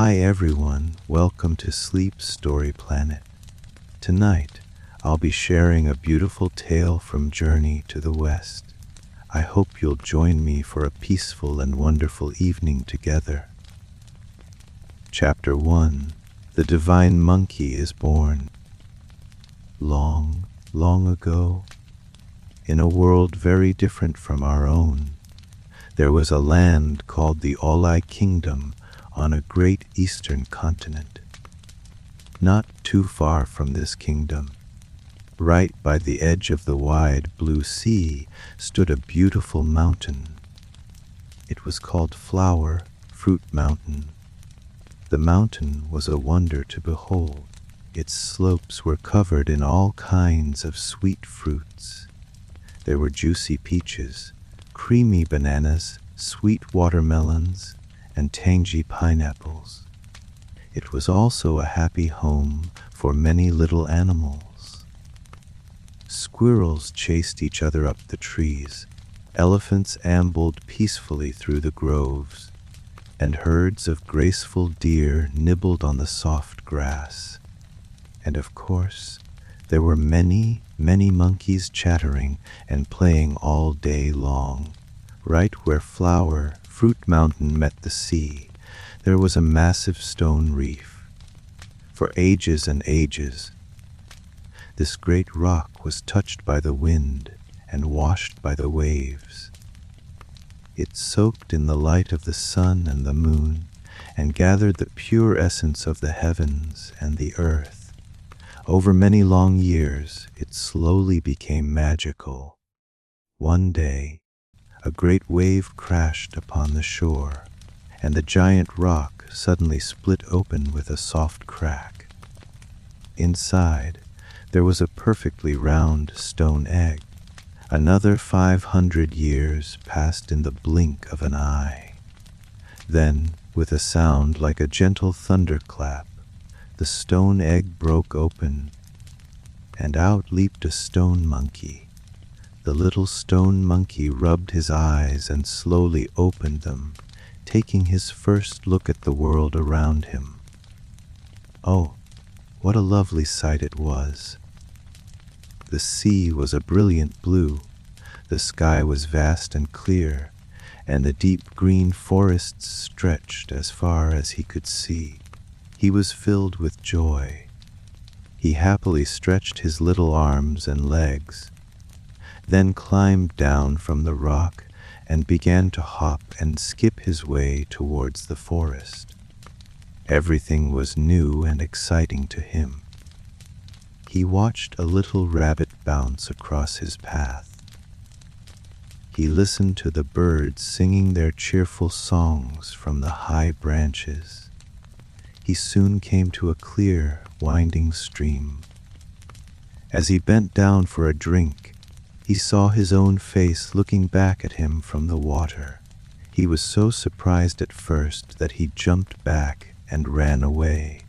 Hi everyone, welcome to Sleep Story Planet. Tonight, I'll be sharing a beautiful tale from Journey to the West. I hope you'll join me for a peaceful and wonderful evening together. Chapter 1. The Divine Monkey is Born. Long, long ago, in a world very different from our own, there was a land called the Olai Kingdom on a great eastern continent. Not too far from this kingdom, right by the edge of the wide blue sea, stood a beautiful mountain. It was called Flower Fruit Mountain. The mountain was a wonder to behold. Its slopes were covered in all kinds of sweet fruits. There were juicy peaches, creamy bananas, sweet watermelons, and tangy pineapples. It was also a happy home for many little animals. Squirrels chased each other up the trees, elephants ambled peacefully through the groves, and herds of graceful deer nibbled on the soft grass. And of course, there were many, many monkeys chattering and playing all day long. Right where Flower Fruit Mountain met the sea, there was a massive stone reef. For ages and ages, this great rock was touched by the wind and washed by the waves. It soaked in the light of the sun and the moon and gathered the pure essence of the heavens and the earth. Over many long years, it slowly became magical. One day, a great wave crashed upon the shore, and the giant rock suddenly split open with a soft crack. Inside, there was a perfectly round stone egg. Another 500 years passed in the blink of an eye. Then, with a sound like a gentle thunderclap, the stone egg broke open, and out leaped a stone monkey. The little stone monkey rubbed his eyes and slowly opened them, taking his first look at the world around him. Oh, what a lovely sight it was! The sea was a brilliant blue, the sky was vast and clear, and the deep green forests stretched as far as he could see. He was filled with joy. He happily stretched his little arms and legs, then climbed down from the rock and began to hop and skip his way towards the forest. Everything was new and exciting to him. He watched a little rabbit bounce across his path. He listened to the birds singing their cheerful songs from the high branches. He soon came to a clear, winding stream. As he bent down for a drink, he saw his own face looking back at him from the water. He was so surprised at first that he jumped back and ran away.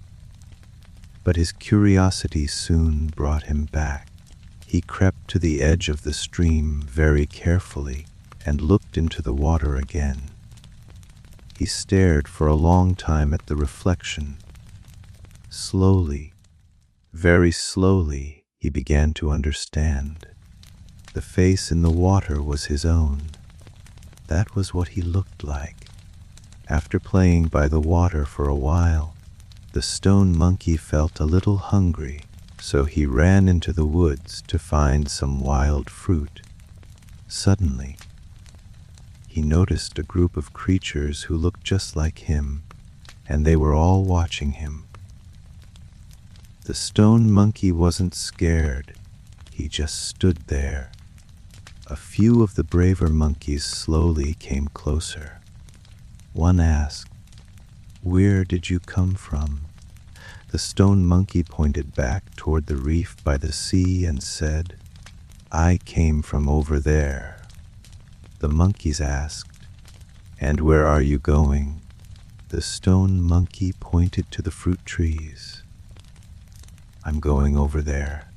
But his curiosity soon brought him back. He crept to the edge of the stream very carefully and looked into the water again. He stared for a long time at the reflection. Slowly, very slowly, he began to understand. The face in the water was his own. That was what he looked like. After playing by the water for a while, the stone monkey felt a little hungry, so he ran into the woods to find some wild fruit. Suddenly, he noticed a group of creatures who looked just like him, and they were all watching him. The stone monkey wasn't scared. He just stood there. A few of the braver monkeys slowly came closer. One asked, "Where did you come from?" The stone monkey pointed back toward the reef by the sea and said, "I came from over there." The monkeys asked, "And where are you going?" The stone monkey pointed to the fruit trees. "I'm going over there."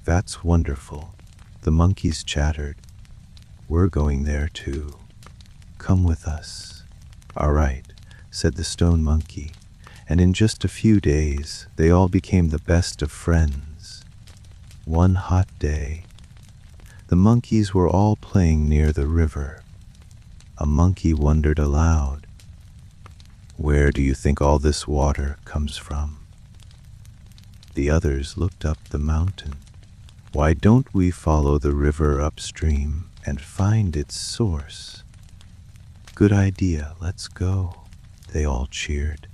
"That's wonderful," the monkeys chattered. "We're going there too. Come with us." "All right, said the stone monkey, and in just a few days they all became the best of friends. One hot day, the monkeys were all playing near the river. A monkey wondered aloud, "Where do you think all this water comes from?" The others looked up the mountain. "Why don't we follow the river upstream and find its source?" "Good idea, let's go," they all cheered.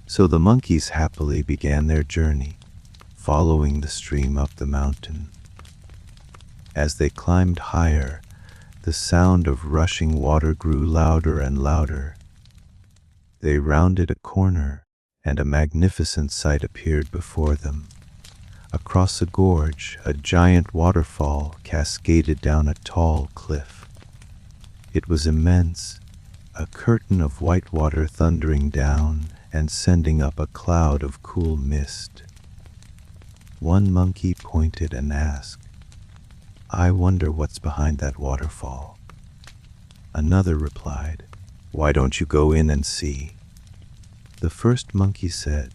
So the monkeys happily began their journey, following the stream up the mountain. As they climbed higher, the sound of rushing water grew louder and louder. They rounded a corner, and a magnificent sight appeared before them. Across a gorge, a giant waterfall cascaded down a tall cliff. It was immense, a curtain of white water thundering down and sending up a cloud of cool mist. One monkey pointed and asked, "I wonder what's behind that waterfall." Another replied, "Why don't you go in and see?" The first monkey said,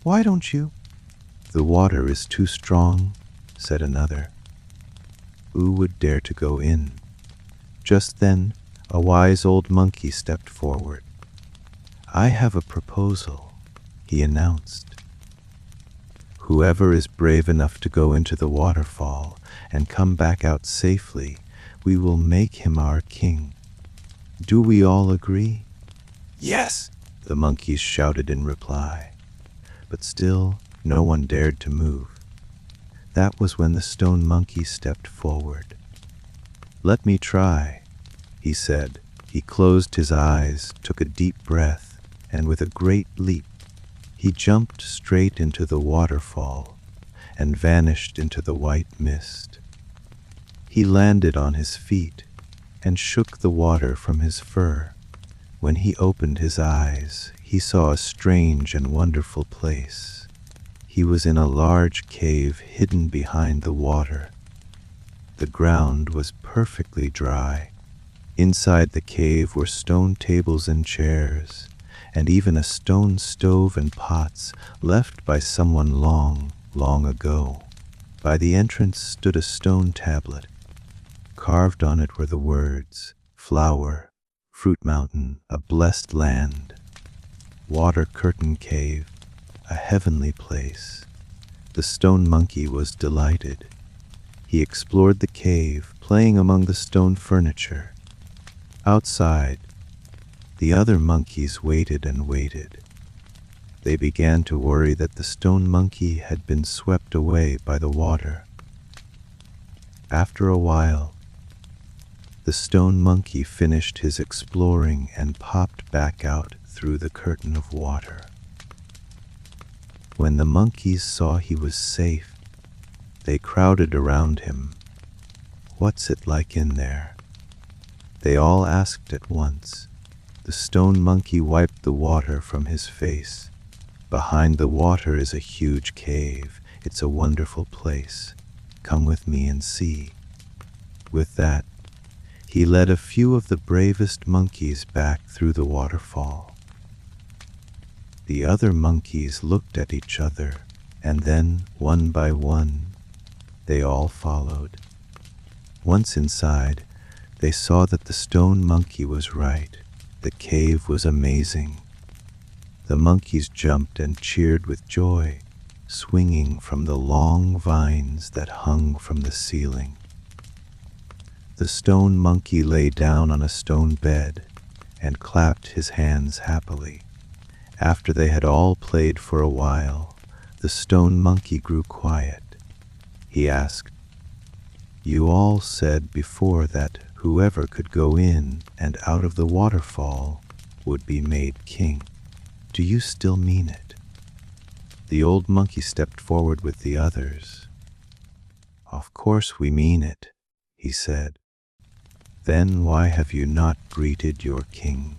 "Why don't you?" "The water is too strong," said another. Who would dare to go in? Just then, a wise old monkey stepped forward. "I have a proposal," he announced. "Whoever is brave enough to go into the waterfall and come back out safely, we will make him our king. Do we all agree?" "Yes," the monkeys shouted in reply. But still, no one dared to move. That was when the stone monkey stepped forward. "Let me try," he said. He closed his eyes, took a deep breath, and with a great leap, he jumped straight into the waterfall and vanished into the white mist. He landed on his feet and shook the water from his fur. When he opened his eyes, he saw a strange and wonderful place. He was in a large cave hidden behind the water. The ground was perfectly dry. Inside the cave were stone tables and chairs, and even a stone stove and pots left by someone long, long ago. By the entrance stood a stone tablet. Carved on it were the words, "Flower, Fruit Mountain, a blessed land, Water Curtain Cave, a heavenly place." The stone monkey was delighted. He explored the cave, playing among the stone furniture. Outside, the other monkeys waited and waited. They began to worry that the stone monkey had been swept away by the water. After a while, the stone monkey finished his exploring and popped back out through the curtain of water. When the monkeys saw he was safe, they crowded around him. "What's it like in there?" they all asked at once. The stone monkey wiped the water from his face. "Behind the water is a huge cave. It's a wonderful place. Come with me and see." With that, he led a few of the bravest monkeys back through the waterfall. The other monkeys looked at each other, and then, one by one, they all followed. Once inside, they saw that the stone monkey was right. The cave was amazing. The monkeys jumped and cheered with joy, swinging from the long vines that hung from the ceiling. The stone monkey lay down on a stone bed and clapped his hands happily. After they had all played for a while, the stone monkey grew quiet. He asked, "You all said before that whoever could go in and out of the waterfall would be made king. Do you still mean it?" The old monkey stepped forward with the others. "Of course we mean it," he said. "Then why have you not greeted your king?"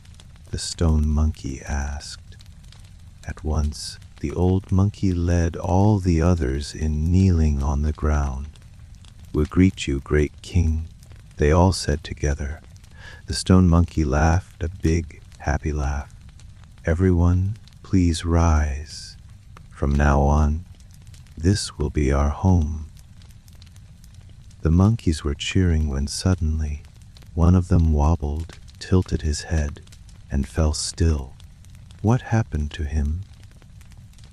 the stone monkey asked. At once, the old monkey led all the others in kneeling on the ground. "We greet you, great king," they all said together. The stone monkey laughed a big, happy laugh. Everyone, please rise. From now on, this will be our home. The monkeys were cheering when suddenly one of them wobbled, tilted his head, and fell still. What happened to him?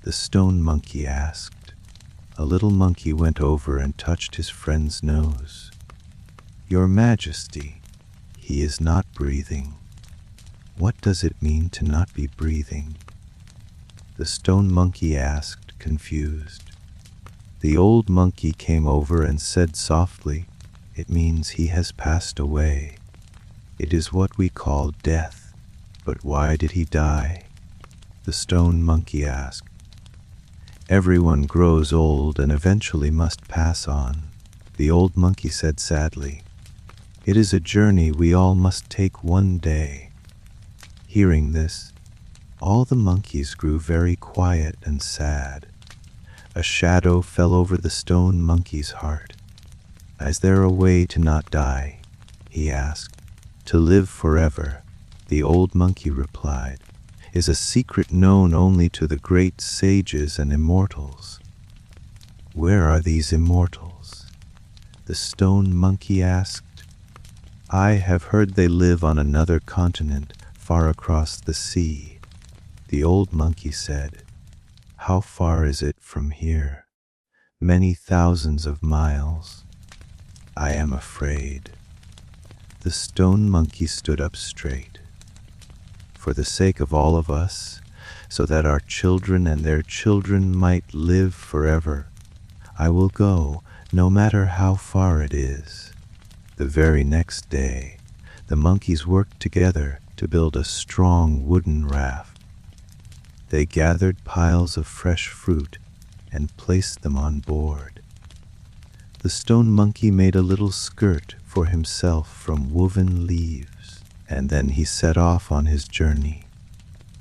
The stone monkey asked. A little monkey went over and touched his friend's nose. Your Majesty, he is not breathing. What does it mean to not be breathing? The stone monkey asked, confused. The old monkey came over and said softly, it means he has passed away. It is what we call death. But why did he die? The stone monkey asked. Everyone grows old and eventually must pass on, the old monkey said sadly. It is a journey we all must take one day. Hearing this, all the monkeys grew very quiet and sad. A shadow fell over the stone monkey's heart. Is there a way to not die? He asked. To live forever, the old monkey replied, is a secret known only to the great sages and immortals. Where are these immortals? The stone monkey asked. I have heard they live on another continent far across the sea. The old monkey said. How far is it from here? Many thousands of miles. I am afraid. The stone monkey stood up straight. For the sake of all of us, so that our children and their children might live forever, I will go, no matter how far it is. The very next day, the monkeys worked together to build a strong wooden raft. They gathered piles of fresh fruit and placed them on board. The stone monkey made a little skirt for himself from woven leaves, and then he set off on his journey.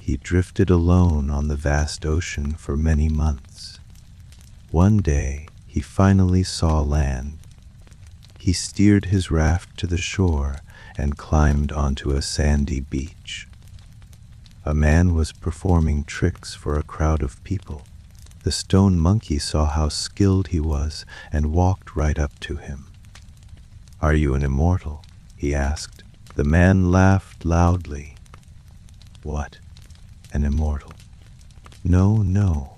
He drifted alone on the vast ocean for many months. One day, he finally saw land. He steered his raft to the shore and climbed onto a sandy beach. A man was performing tricks for a crowd of people. The stone monkey saw how skilled he was and walked right up to him. Are you an immortal? He asked. The man laughed loudly. What? An immortal? No, no.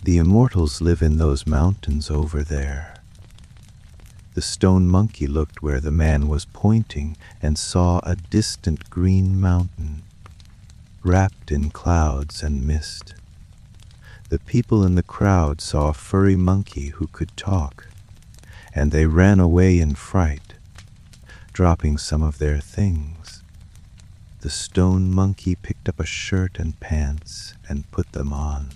The immortals live in those mountains over there. The stone monkey looked where the man was pointing and saw a distant green mountain, wrapped in clouds and mist. The people in the crowd saw a furry monkey who could talk, and they ran away in fright, dropping some of their things. The stone monkey picked up a shirt and pants and put them on.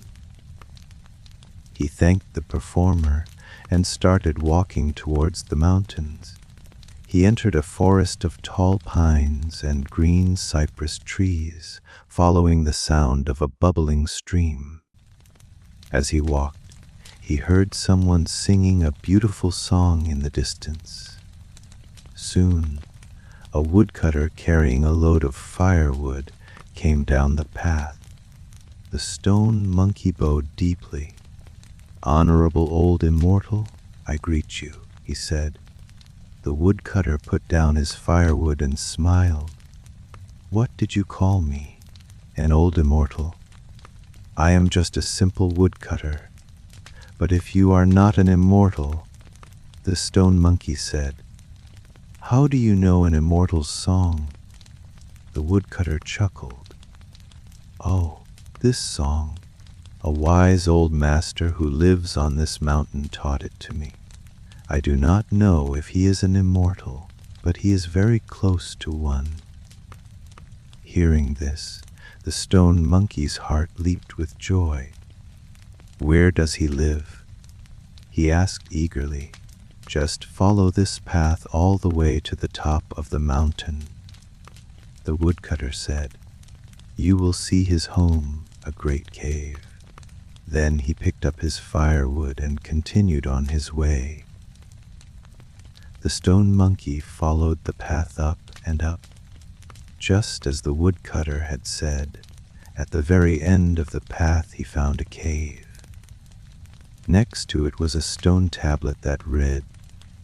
He thanked the performer and started walking towards the mountains. He entered a forest of tall pines and green cypress trees, following the sound of a bubbling stream. As he walked, he heard someone singing a beautiful song in the distance. Soon, a woodcutter carrying a load of firewood came down the path. The stone monkey bowed deeply. Honorable old immortal, I greet you, he said. The woodcutter put down his firewood and smiled. What did you call me? An old immortal? I am just a simple woodcutter. But if you are not an immortal, the stone monkey said, how do you know an immortal's song? The woodcutter chuckled. Oh, this song. A wise old master who lives on this mountain taught it to me. I do not know if he is an immortal, but he is very close to one. Hearing this, the stone monkey's heart leaped with joy. Where does he live? He asked eagerly. Just follow this path all the way to the top of the mountain. The woodcutter said, you will see his home, a great cave. Then he picked up his firewood and continued on his way. The stone monkey followed the path up and up, just as the woodcutter had said, At the very end of the path he found a cave. Next to it was a stone tablet that read,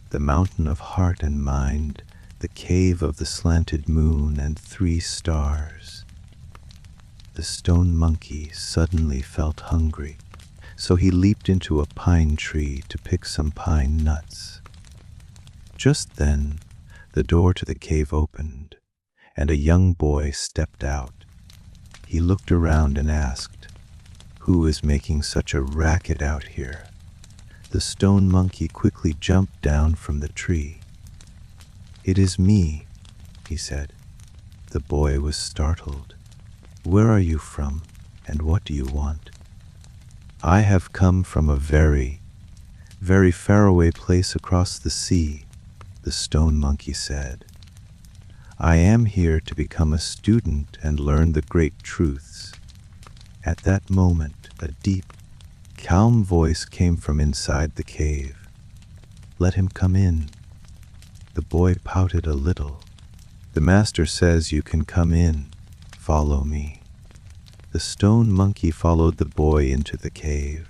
"The mountain of heart and mind, the cave of the slanted moon and 3 stars." The stone monkey suddenly felt hungry, so he leaped into a pine tree to pick some pine nuts. Just then, the door to the cave opened, and a young boy stepped out. He looked around and asked, "Who is making such a racket out here?" The stone monkey quickly jumped down from the tree. "It is me," he said. The boy was startled. "Where are you from, and what do you want?" "I have come from a very, very faraway place across the sea," the stone monkey said. "I am here to become a student and learn the great truths." At that moment, a deep, calm voice came from inside the cave. "Let him come in." The boy pouted a little. "The master says you can come in. Follow me." The stone monkey followed the boy into the cave.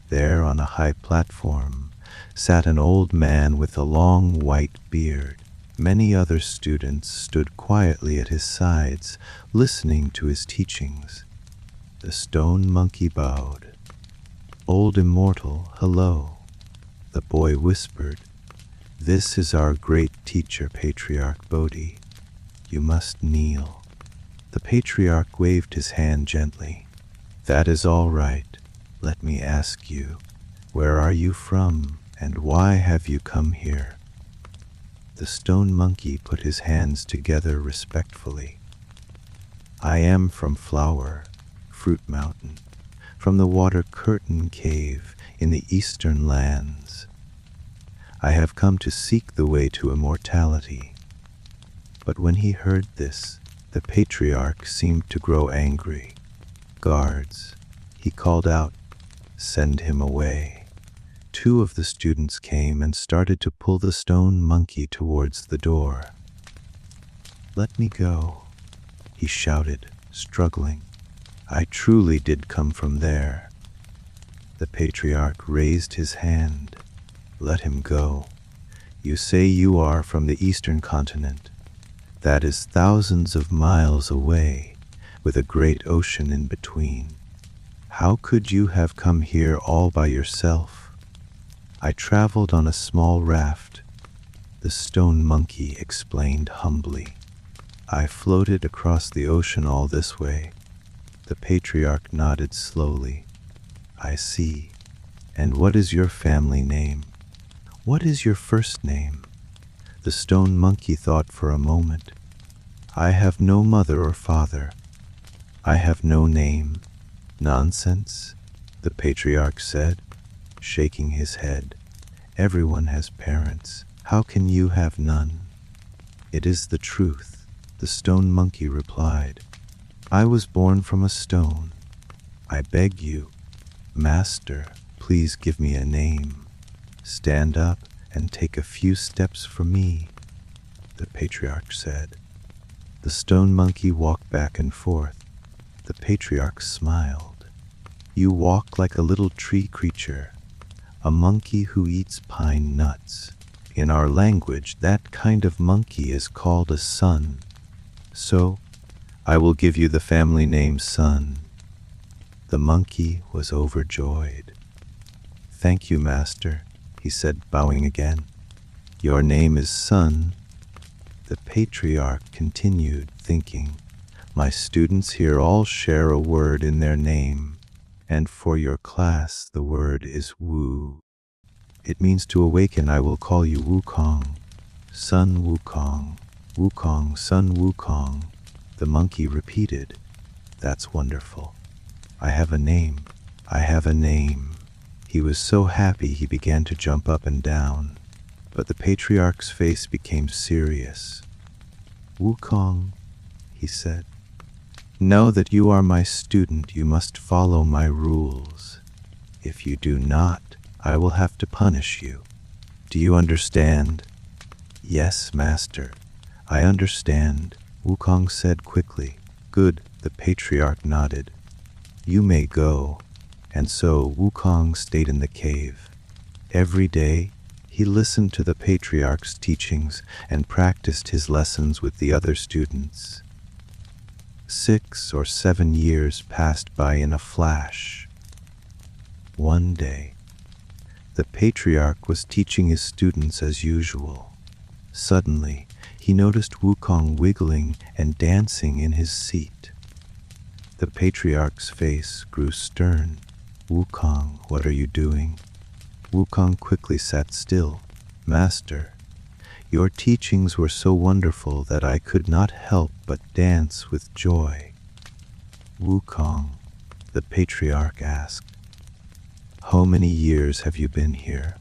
There, on a high platform, sat an old man with a long white beard. Many other students stood quietly at his sides, listening to his teachings. The stone monkey bowed. "Old immortal, hello," the boy whispered. "This is our great teacher, Patriarch Bodhi. You must kneel." The patriarch waved his hand gently. "That is all right. Let me ask you, where are you from, and why have you come here?" The stone monkey put his hands together respectfully. "I am from Fruit Mountain, from the Water Curtain Cave in the eastern lands. I have come to seek the way to immortality." But when he heard this, the patriarch seemed to grow angry. "Guards," he called out, "send him away." 2 of the students came and started to pull the stone monkey towards the door. "Let me go," he shouted, struggling. "I truly did come from there." The patriarch raised his hand. "Let him go. You say you are from the eastern continent. That is thousands of miles away, with a great ocean in between. How could you have come here all by yourself?" "I traveled on a small raft," the stone monkey explained humbly. "I floated across the ocean all this way." The patriarch nodded slowly. "I see. And what is your family name?" "What is your first name?" The stone monkey thought for a moment. "I have no mother or father. I have no name." "Nonsense," the patriarch said, shaking his head. "Everyone has parents. How can you have none?" "It is the truth," the stone monkey replied. "I was born from a stone. I beg you, Master, please give me a name. Stand up and take a few steps for me," the patriarch said. The stone monkey walked back and forth. The patriarch smiled. "You walk like a little tree creature, a monkey who eats pine nuts. In our language, that kind of monkey is called a sun. So, I will give you the family name Sun." The monkey was overjoyed. "Thank you, Master," he said, bowing again. "Your name is Sun." The patriarch continued, thinking, "My students here all share a word in their name, and for your class the word is Wu. It means to awaken. I will call you Wukong. Sun Wukong. Wukong, Sun Wukong." The monkey repeated, "That's wonderful. I have a name. I have a name." He was so happy he began to jump up and down, but the patriarch's face became serious. "Wukong," he said, "know that you are my student. You must follow my rules. If you do not, I will have to punish you. Do you understand?" "Yes, Master, I understand," Wukong said quickly. Good, the patriarch nodded. You may go. And so Wukong stayed in the cave. Every day, he listened to the patriarch's teachings and practiced his lessons with the other students. 6 or 7 years passed by in a flash. One day, the patriarch was teaching his students as usual. Suddenly, he noticed Wukong wiggling and dancing in his seat. The patriarch's face grew stern. Wukong, what are you doing? Wukong quickly sat still. Master, your teachings were so wonderful that I could not help but dance with joy. Wukong, the patriarch asked, how many years have you been here?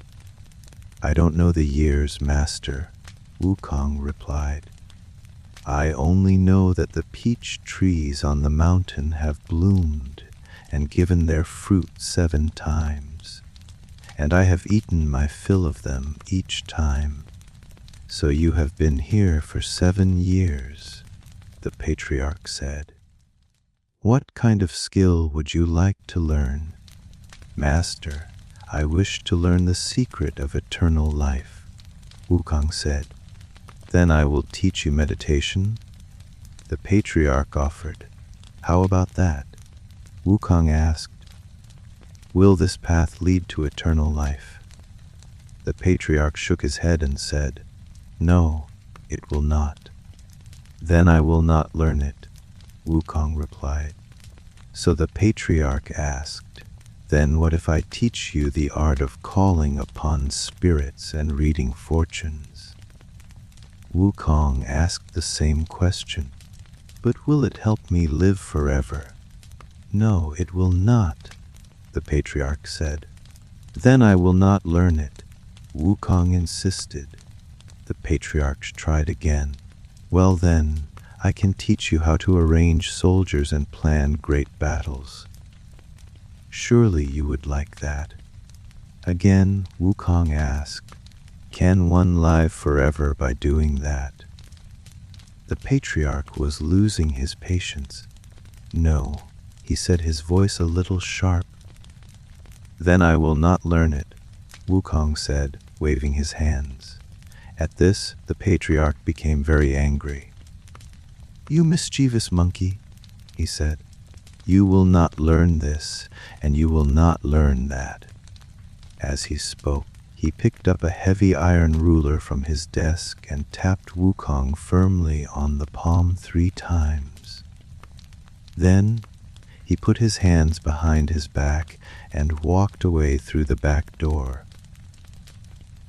I don't know the years, Master, Wukong replied. I only know that the peach trees on the mountain have bloomed and given their fruit 7 times, and I have eaten my fill of them each time. So you have been here for 7 years, the patriarch said. What kind of skill would you like to learn? Master, I wish to learn the secret of eternal life, Wukong said. Then I will teach you meditation, the patriarch offered. How about that? Wukong asked. Will this path lead to eternal life? The patriarch shook his head and said, No, it will not. Then I will not learn it, Wukong replied. So the patriarch asked, Then what if I teach you the art of calling upon spirits and reading fortunes? Wukong asked the same question. But will it help me live forever? No, it will not, the patriarch said. Then I will not learn it, Wukong insisted. The patriarch tried again. Well then, I can teach you how to arrange soldiers and plan great battles. Surely you would like that. Again, Wukong asked, Can one live forever by doing that? The patriarch was losing his patience. No, he said, his voice a little sharp. Then I will not learn it, Wukong said, waving his hands. At this, the patriarch became very angry. You mischievous monkey, he said. You will not learn this, and you will not learn that. As he spoke, he picked up a heavy iron ruler from his desk and tapped Wukong firmly on the palm 3 times. Then he put his hands behind his back and walked away through the back door.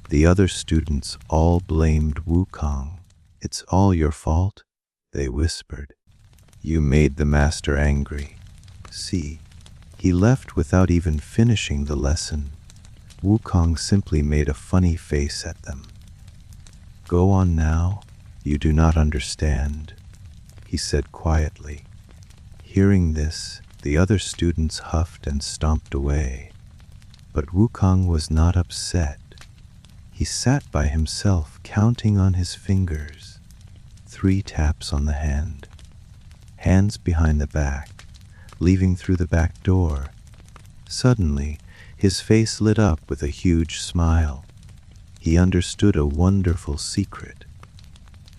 The other students all blamed Wukong. It's all your fault, they whispered. You made the master angry. See, he left without even finishing the lesson. Wukong simply made a funny face at them. Go on now, you do not understand, he said quietly. Hearing this, the other students huffed and stomped away. But Wukong was not upset. He sat by himself, counting on his fingers. 3 taps on the hand. Hands behind the back, leaving through the back door. Suddenly, his face lit up with a huge smile. He understood a wonderful secret.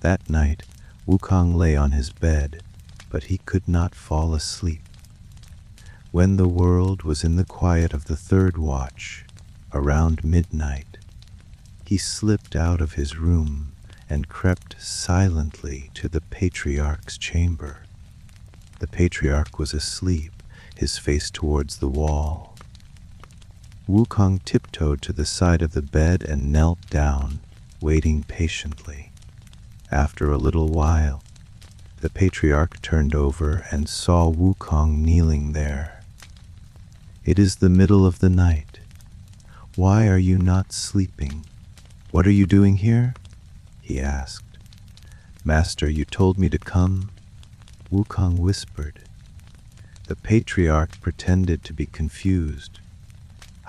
That night, Wukong lay on his bed, but he could not fall asleep. When the world was in the quiet of the 3rd watch, around midnight, he slipped out of his room and crept silently to the patriarch's chamber. The patriarch was asleep, his face towards the wall. Wukong tiptoed to the side of the bed and knelt down, waiting patiently. After a little while, the patriarch turned over and saw Wukong kneeling there. It is the middle of the night. Why are you not sleeping? What are you doing here? He asked. Master, you told me to come, Wukong whispered. The patriarch pretended to be confused.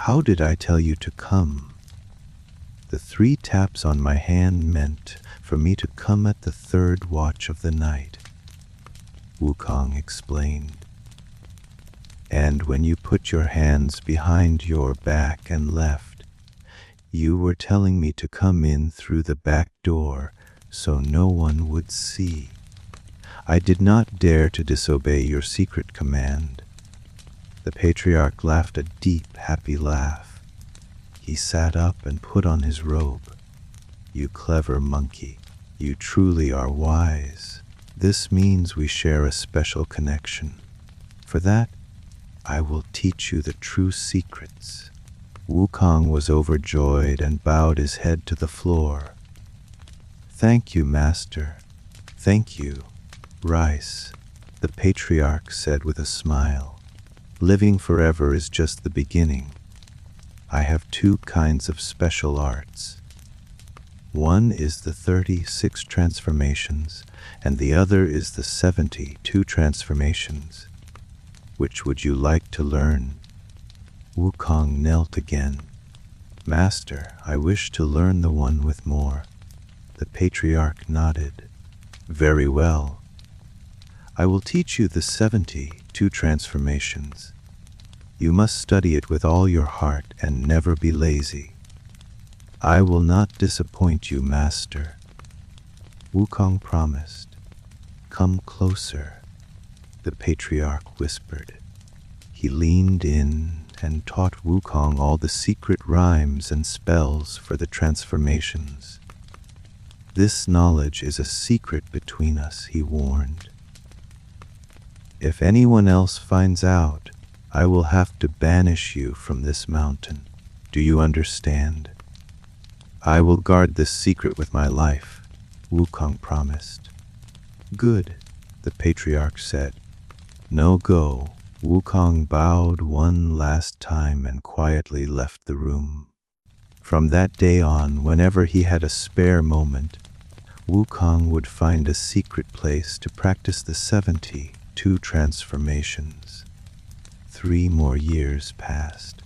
How did I tell you to come? The 3 taps on my hand meant for me to come at the 3rd watch of the night. Wukong explained. And when you put your hands behind your back and left, you were telling me to come in through the back door so no one would see. I did not dare to disobey your secret command. The patriarch laughed a deep, happy laugh. He sat up and put on his robe. You clever monkey, you truly are wise. This means we share a special connection. For that, I will teach you the true secrets. Wukong was overjoyed and bowed his head to the floor. Thank you, Master. Thank you. Rice, the patriarch said with a smile. Living forever is just the beginning. I have two kinds of special arts. One is the 36 transformations, and the other is the 72 transformations. Which would you like to learn? Wukong knelt again. Master, I wish to learn the one with more. The patriarch nodded. Very well. I will teach you the 72 transformations. You must study it with all your heart and never be lazy. I will not disappoint you, Master. Wukong promised. Come closer, the patriarch whispered. He leaned in and taught Wukong all the secret rhymes and spells for the transformations. This knowledge is a secret between us, he warned. If anyone else finds out, I will have to banish you from this mountain. Do you understand? I will guard this secret with my life, Wukong promised. Good, the patriarch said. No go. Wukong bowed one last time and quietly left the room. From that day on, whenever he had a spare moment, Wukong would find a secret place to practice the 72 transformations. 3 more years passed.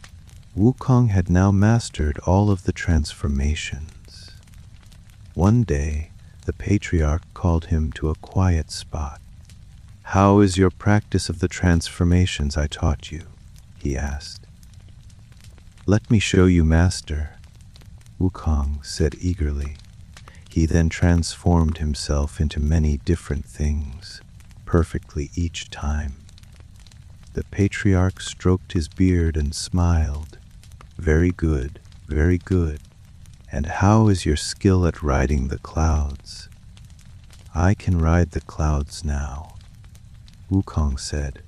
Wukong had now mastered all of the transformations. One day, the patriarch called him to a quiet spot. How is your practice of the transformations I taught you? He asked. Let me show you, Master, Wukong said eagerly. He then transformed himself into many different things, perfectly each time. The patriarch stroked his beard and smiled. Very good, very good. And how is your skill at riding the clouds? I can ride the clouds now, Wukong said.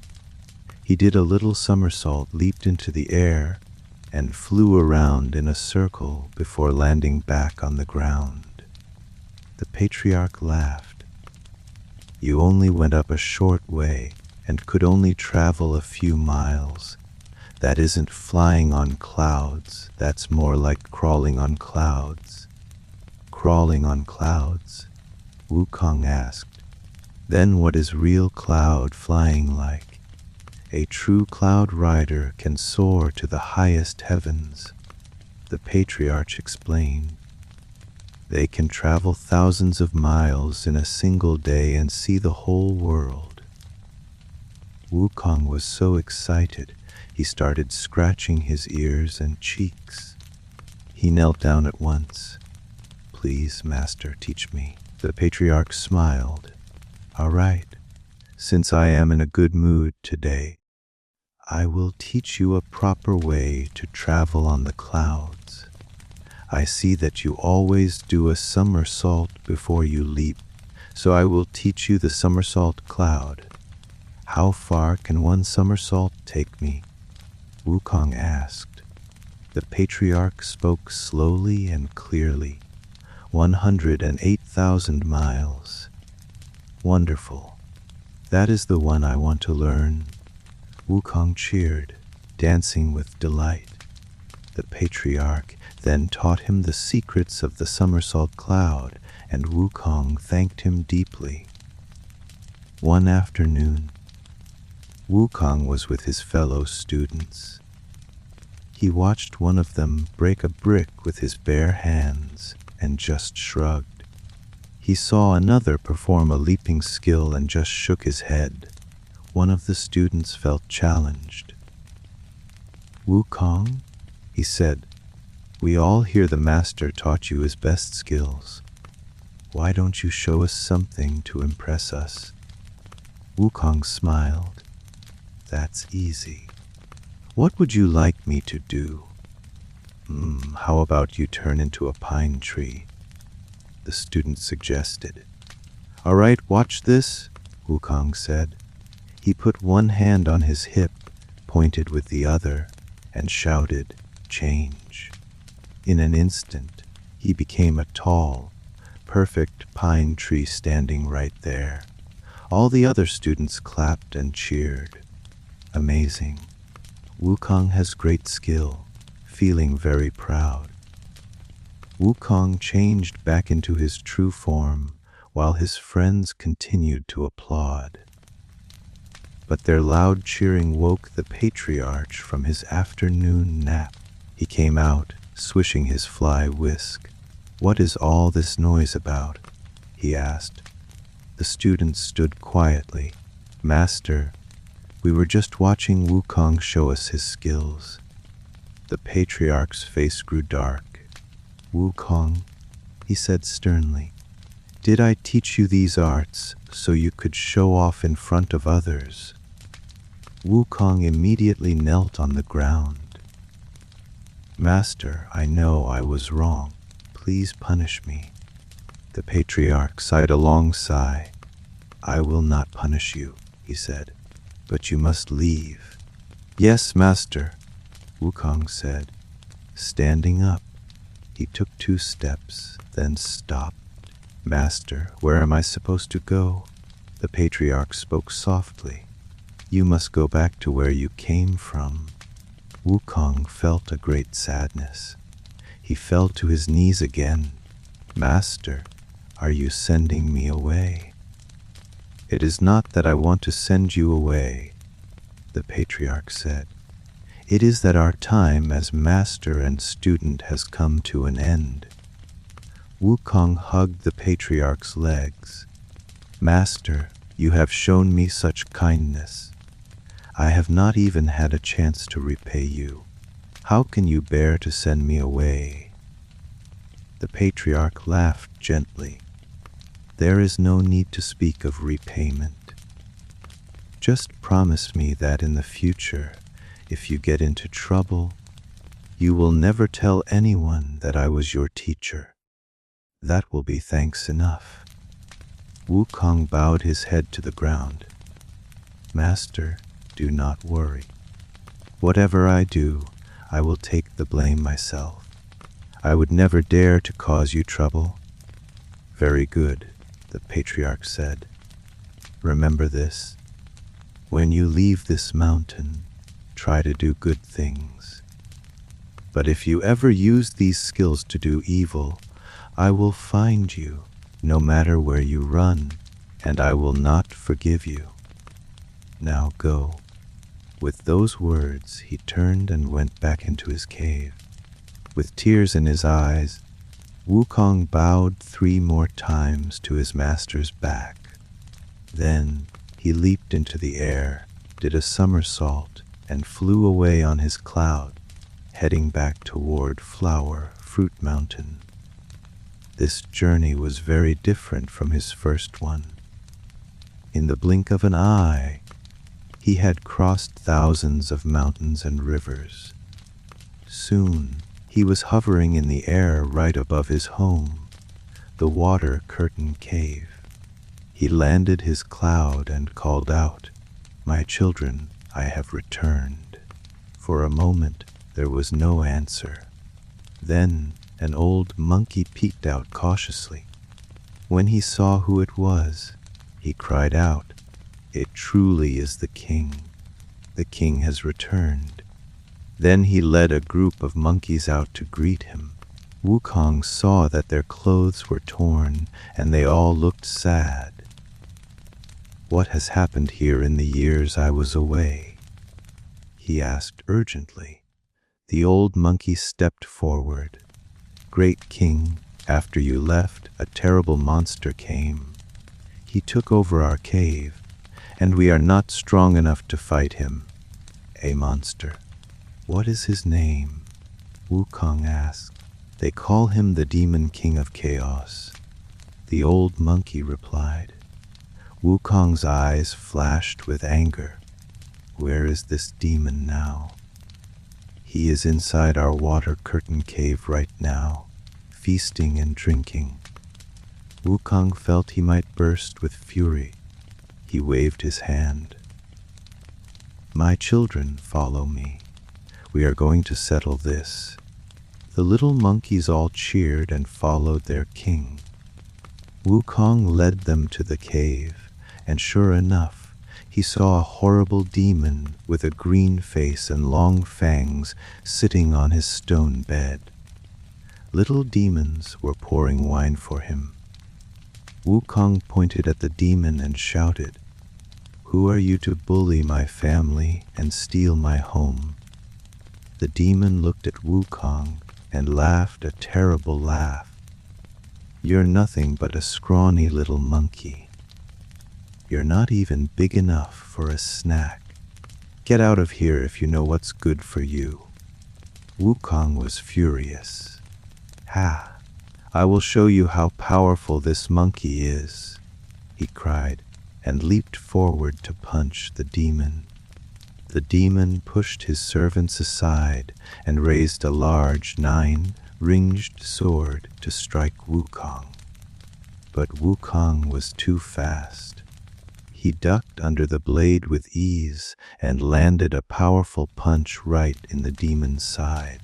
He did a little somersault, leaped into the air, and flew around in a circle before landing back on the ground. The patriarch laughed. You only went up a short way and could only travel a few miles. That isn't flying on clouds, that's more like crawling on clouds. Crawling on clouds? Wukong asked. Then what is real cloud flying like? A true cloud rider can soar to the highest heavens, the patriarch explained. They can travel thousands of miles in a single day and see the whole world. Wukong was so excited, he started scratching his ears and cheeks. He knelt down at once. Please, Master, teach me. The patriarch smiled. All right, since I am in a good mood today, I will teach you a proper way to travel on the clouds. I see that you always do a somersault before you leap, so I will teach you the somersault cloud. How far can one somersault take me? Wukong asked. The patriarch spoke slowly and clearly. 108,000 miles. Wonderful. That is the one I want to learn. Wukong cheered, dancing with delight. The patriarch then taught him the secrets of the somersault cloud, and Wukong thanked him deeply. One afternoon, Wukong was with his fellow students. He watched one of them break a brick with his bare hands and just shrugged. He saw another perform a leaping skill and just shook his head. One of the students felt challenged. "Wukong," he said, "we all hear the master taught you his best skills. Why don't you show us something to impress us?" Wukong smiled. "That's easy. What would you like me to do?" How about you turn into a pine tree?" the student suggested. "All right, watch this," Wukong said. He put one hand on his hip, pointed with the other, and shouted, "Change." In an instant, he became a tall, perfect pine tree standing right there. All the other students clapped and cheered. "Amazing. Wukong has great skill," feeling very proud. Wukong changed back into his true form, while his friends continued to applaud. But their loud cheering woke the patriarch from his afternoon nap. He came out, swishing his fly whisk. "What is all this noise about?" he asked. The students stood quietly. "Master, we were just watching Wukong show us his skills." The patriarch's face grew dark. "Wukong," he said sternly, "did I teach you these arts so you could show off in front of others?" Wukong immediately knelt on the ground. "Master, I know I was wrong. Please punish me." The patriarch sighed a long sigh. "I will not punish you," he said, "but you must leave." "Yes, master," Wukong said. Standing up, he took 2 steps, then stopped. "Master, where am I supposed to go?" The patriarch spoke softly. "You must go back to where you came from." Wukong felt a great sadness. He fell to his knees again. "Master, are you sending me away?" "It is not that I want to send you away," the patriarch said. "It is that our time as master and student has come to an end." Wukong hugged the patriarch's legs. "Master, you have shown me such kindness. I have not even had a chance to repay you. How can you bear to send me away?" The patriarch laughed gently. "There is no need to speak of repayment. Just promise me that in the future, if you get into trouble, you will never tell anyone that I was your teacher. That will be thanks enough." Wukong bowed his head to the ground. "Master, do not worry. Whatever I do, I will take the blame myself. I would never dare to cause you trouble." "Very good," the patriarch said. "Remember this. When you leave this mountain, try to do good things. But if you ever use these skills to do evil, I will find you, no matter where you run, and I will not forgive you. Now go." With those words, he turned and went back into his cave. With tears in his eyes, Wukong bowed 3 more times to his master's back. Then he leaped into the air, did a somersault, and flew away on his cloud, heading back toward Flower Fruit Mountain. This journey was very different from his first one. In the blink of an eye, he had crossed thousands of mountains and rivers. Soon, he was hovering in the air right above his home, the Water Curtain Cave. He landed his cloud and called out, "My children, I have returned." For a moment, there was no answer. Then an old monkey peeked out cautiously. When he saw who it was, he cried out, "It truly is the king. The king has returned." Then he led a group of monkeys out to greet him. Wukong saw that their clothes were torn and they all looked sad. "What has happened here in the years I was away?" he asked urgently. The old monkey stepped forward. "Great king, After you left, a terrible monster came. He took over our cave, and we are not strong enough to fight him. A monster. What is his name? Wukong asked. They call him the Demon King of Chaos. The old monkey replied. Wukong's eyes flashed with anger. Where is this demon now? He is inside our water curtain cave right now, feasting and drinking. Wukong felt he might burst with fury. He waved his hand. My children, follow me. We are going to settle this. The little monkeys all cheered and followed their king. Wukong led them to the cave, and sure enough, he saw a horrible demon with a green face and long fangs sitting on his stone bed. Little demons were pouring wine for him. Wukong pointed at the demon and shouted, "Who are you to bully my family and steal my home?" The demon looked at Wukong and laughed a terrible laugh. You're nothing but a scrawny little monkey. You're not even big enough for a snack. Get out of here if you know what's good for you. Wukong was furious. Ha! I will show you how powerful this monkey is, he cried, and leaped forward to punch the demon. The demon pushed his servants aside and raised a large 9-ringed sword to strike Wukong. But Wukong was too fast. He ducked under the blade with ease and landed a powerful punch right in the demon's side.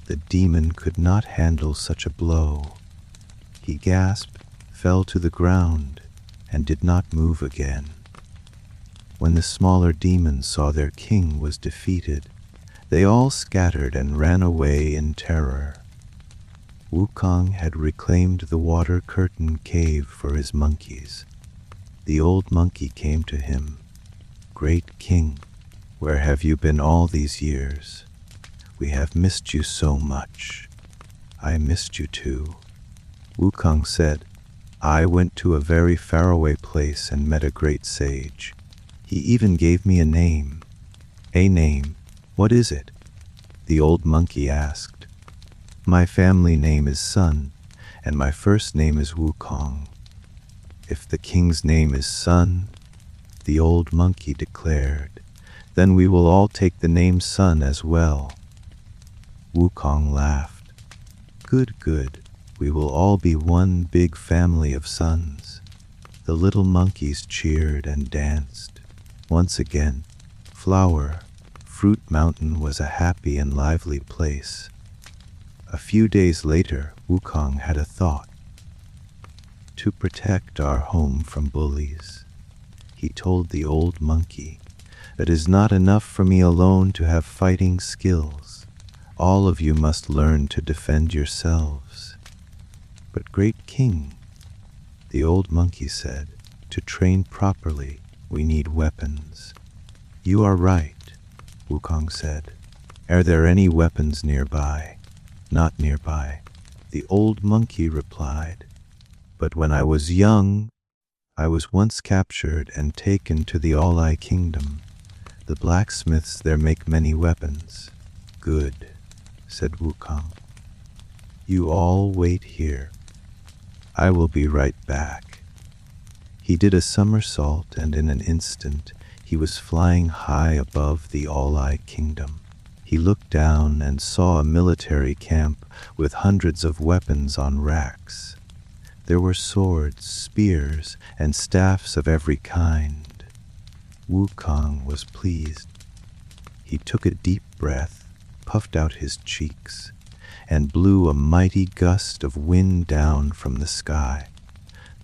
The demon could not handle such a blow. He gasped, fell to the ground, and did not move again. When the smaller demons saw their king was defeated, they all scattered and ran away in terror. Wukong had reclaimed the water curtain cave for his monkeys. The old monkey came to him. Great king, where have you been all these years? We have missed you so much. I missed you too. Wukong said, I went to a very faraway place and met a great sage. He even gave me a name. A name? What is it? The old monkey asked. My family name is Sun, and my first name is Wukong. If the king's name is Sun, the old monkey declared, then we will all take the name Sun as well. Wukong laughed. Good, good. We will all be one big family of suns. The little monkeys cheered and danced. Once again, Fruit Mountain was a happy and lively place. A few days later, Wukong had a thought. To protect our home from bullies, he told the old monkey, it is not enough for me alone to have fighting skills. All of you must learn to defend yourselves. But great king, the old monkey said, to train properly, we need weapons. You are right, Wukong said. Are there any weapons nearby? Not nearby, the old monkey replied. But when I was young, I was once captured and taken to the All-Eye Kingdom. The blacksmiths there make many weapons. Good, said Wukong. You all wait here. I will be right back. He did a somersault, and in an instant he was flying high above the All-Eye Kingdom. He looked down and saw a military camp with hundreds of weapons on racks. There were swords, spears, and staffs of every kind. Wukong was pleased. He took a deep breath, puffed out his cheeks, and blew a mighty gust of wind down from the sky.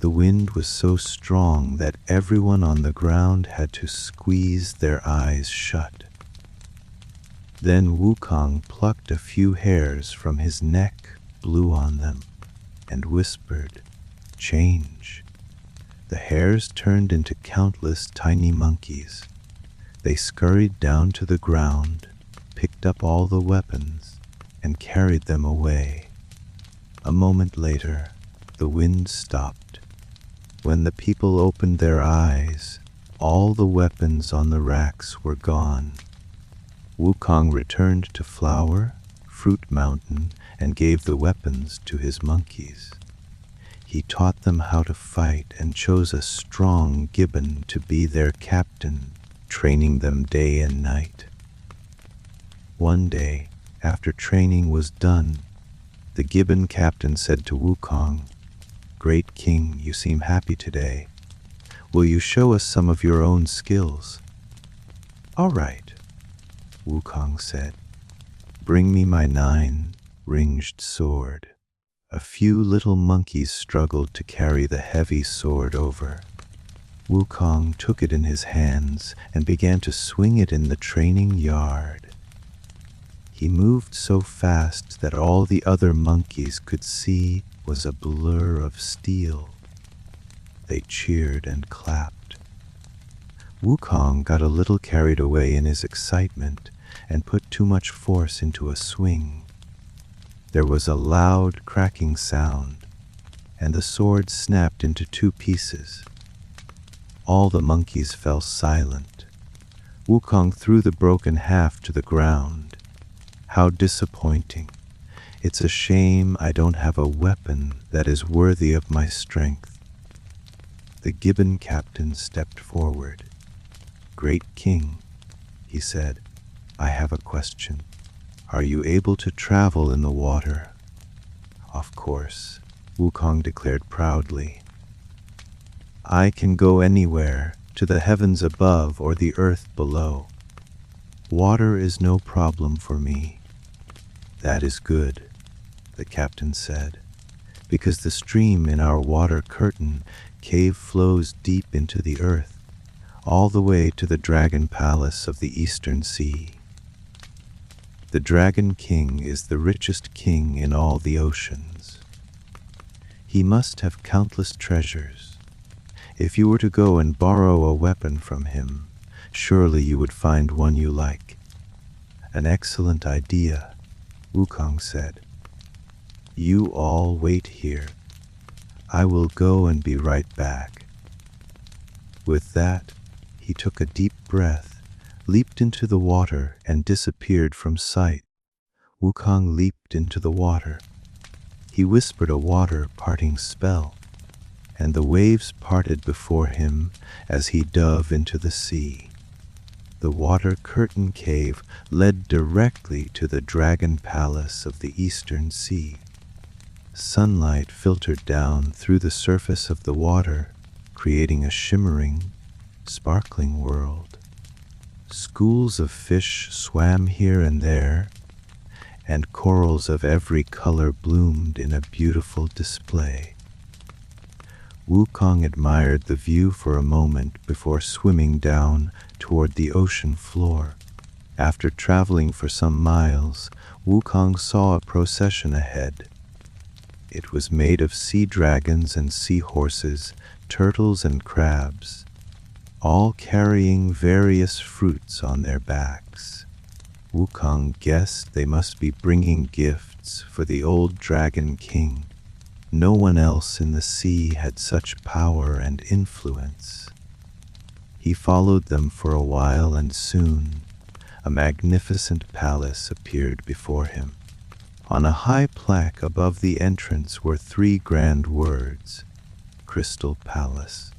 The wind was so strong that everyone on the ground had to squeeze their eyes shut. Then Wukong plucked a few hairs from his neck, blew on them, and whispered, Change. The hairs turned into countless tiny monkeys. They scurried down to the ground, picked up all the weapons, and carried them away. A moment later, the wind stopped. When the people opened their eyes, all the weapons on the racks were gone. Wukong returned to Flower, Fruit Mountain, and gave the weapons to his monkeys. He taught them how to fight and chose a strong gibbon to be their captain, training them day and night. One day, after training was done, the gibbon captain said to Wukong, "Great King, you seem happy today. Will you show us some of your own skills?" "All right," Wukong said. "Bring me my 9-ringed sword." A few little monkeys struggled to carry the heavy sword over. Wukong took it in his hands and began to swing it in the training yard. He moved so fast that all the other monkeys could see was a blur of steel. They cheered and clapped. Wukong got a little carried away in his excitement and put too much force into a swing. There was a loud cracking sound, and the sword snapped into 2 pieces. All the monkeys fell silent. Wukong threw the broken half to the ground. "How disappointing. It's a shame I don't have a weapon that is worthy of my strength." The gibbon captain stepped forward. "Great King," he said, "I have a question. Are you able to travel in the water?" "Of course," Wukong declared proudly. "I can go anywhere, to the heavens above or the earth below. Water is no problem for me." "That is good," the captain said, "because the stream in our water curtain cave flows deep into the earth, all the way to the Dragon Palace of the Eastern Sea. The Dragon King is the richest king in all the oceans. He must have countless treasures. If you were to go and borrow a weapon from him, surely you would find one you like." "An excellent idea," Wukong said. "You all wait here. I will go and be right back." With that, he took a deep breath, leaped into the water, and disappeared from sight. Wukong leaped into the water. He whispered a water-parting spell, and the waves parted before him as he dove into the sea. The water curtain cave led directly to the Dragon Palace of the Eastern Sea. Sunlight filtered down through the surface of the water, creating a shimmering, sparkling world. Schools of fish swam here and there, and corals of every color bloomed in a beautiful display. Wukong admired the view for a moment before swimming down toward the ocean floor. After traveling for some miles, Wukong saw a procession ahead. It was made of sea dragons and seahorses, turtles and crabs, all carrying various fruits on their backs. Wukong guessed they must be bringing gifts for the old Dragon King. No one else in the sea had such power and influence. He followed them for a while, and soon a magnificent palace appeared before him. On a high plaque above the entrance were 3 grand words, "Crystal Palace."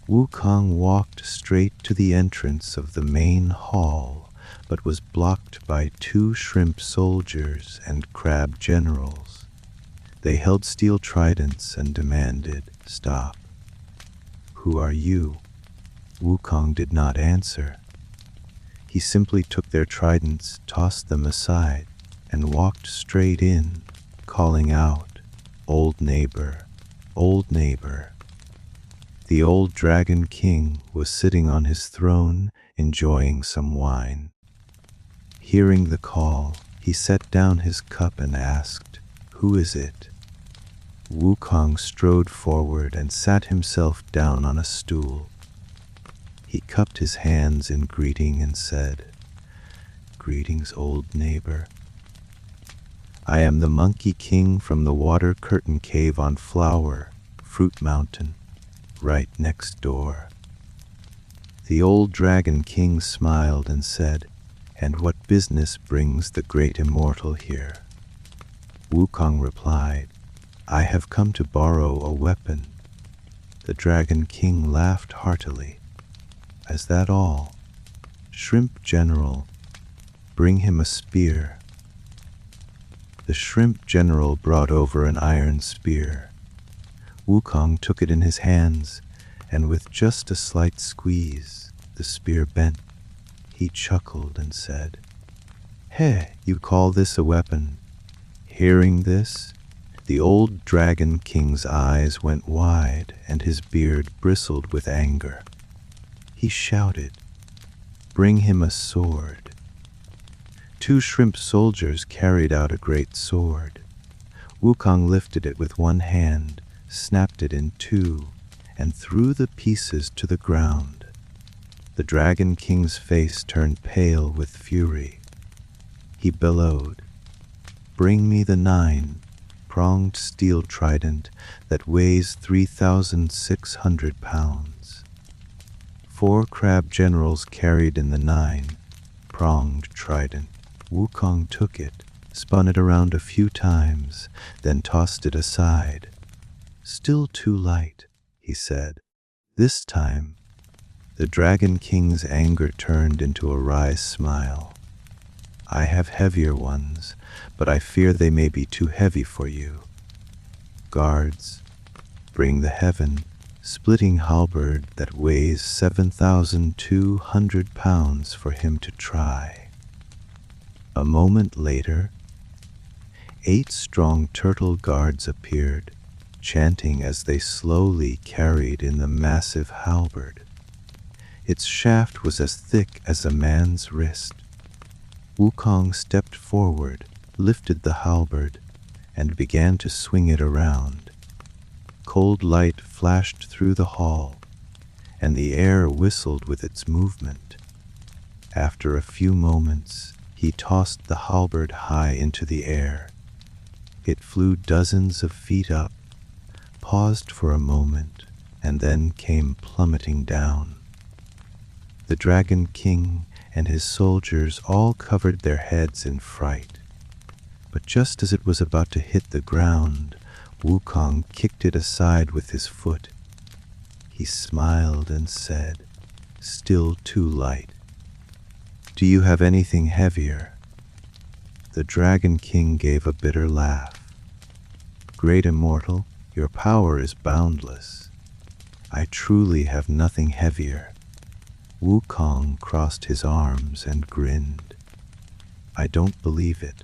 Wukong walked straight to the entrance of the main hall, but was blocked by 2 shrimp soldiers and crab generals. They held steel tridents and demanded, "Stop. Who are you?" Wukong did not answer. He simply took their tridents, tossed them aside, and walked straight in, calling out, "Old neighbor, old neighbor." The old Dragon King was sitting on his throne, enjoying some wine. Hearing the call, he set down his cup and asked, "Who is it?" Wukong strode forward and sat himself down on a stool. He cupped his hands in greeting and said, "Greetings, old neighbor. I am the Monkey King from the Water Curtain Cave on Flower, Fruit Mountain, right next door." The old Dragon King smiled and said, "And what business brings the great immortal here?" Wukong replied, "I have come to borrow a weapon." The Dragon King laughed heartily. "Is that all? Shrimp General, bring him a spear." The Shrimp General brought over an iron spear. Wukong took it in his hands, and with just a slight squeeze, the spear bent. He chuckled and said, "Hey, you call this a weapon?" Hearing this, the old Dragon King's eyes went wide and his beard bristled with anger. He shouted, "Bring him a sword." 2 shrimp soldiers carried out a great sword. Wukong lifted it with one hand, snapped it in 2, and threw the pieces to the ground. The Dragon King's face turned pale with fury. He bellowed, "Bring me the 9-pronged steel trident that weighs 3,600 pounds." 4 crab generals carried in the 9-pronged trident. Wukong took it, spun it around a few times, then tossed it aside. "Still too light," he said. This time, the Dragon King's anger turned into a wry smile. "I have heavier ones, but I fear they may be too heavy for you. Guards, bring the heaven-splitting halberd that weighs 7,200 pounds for him to try." A moment later, 8 strong turtle guards appeared, chanting as they slowly carried in the massive halberd. Its shaft was as thick as a man's wrist. Wukong stepped forward, lifted the halberd, and began to swing it around. Cold light flashed through the hall, and the air whistled with its movement. After a few moments, he tossed the halberd high into the air. It flew dozens of feet up, paused for a moment, and then came plummeting down. The Dragon King and his soldiers all covered their heads in fright. But just as it was about to hit the ground, Wukong kicked it aside with his foot. He smiled and said, "Still too light. Do you have anything heavier?" The Dragon King gave a bitter laugh. "Great Immortal, your power is boundless. I truly have nothing heavier." Wukong crossed his arms and grinned. "I don't believe it.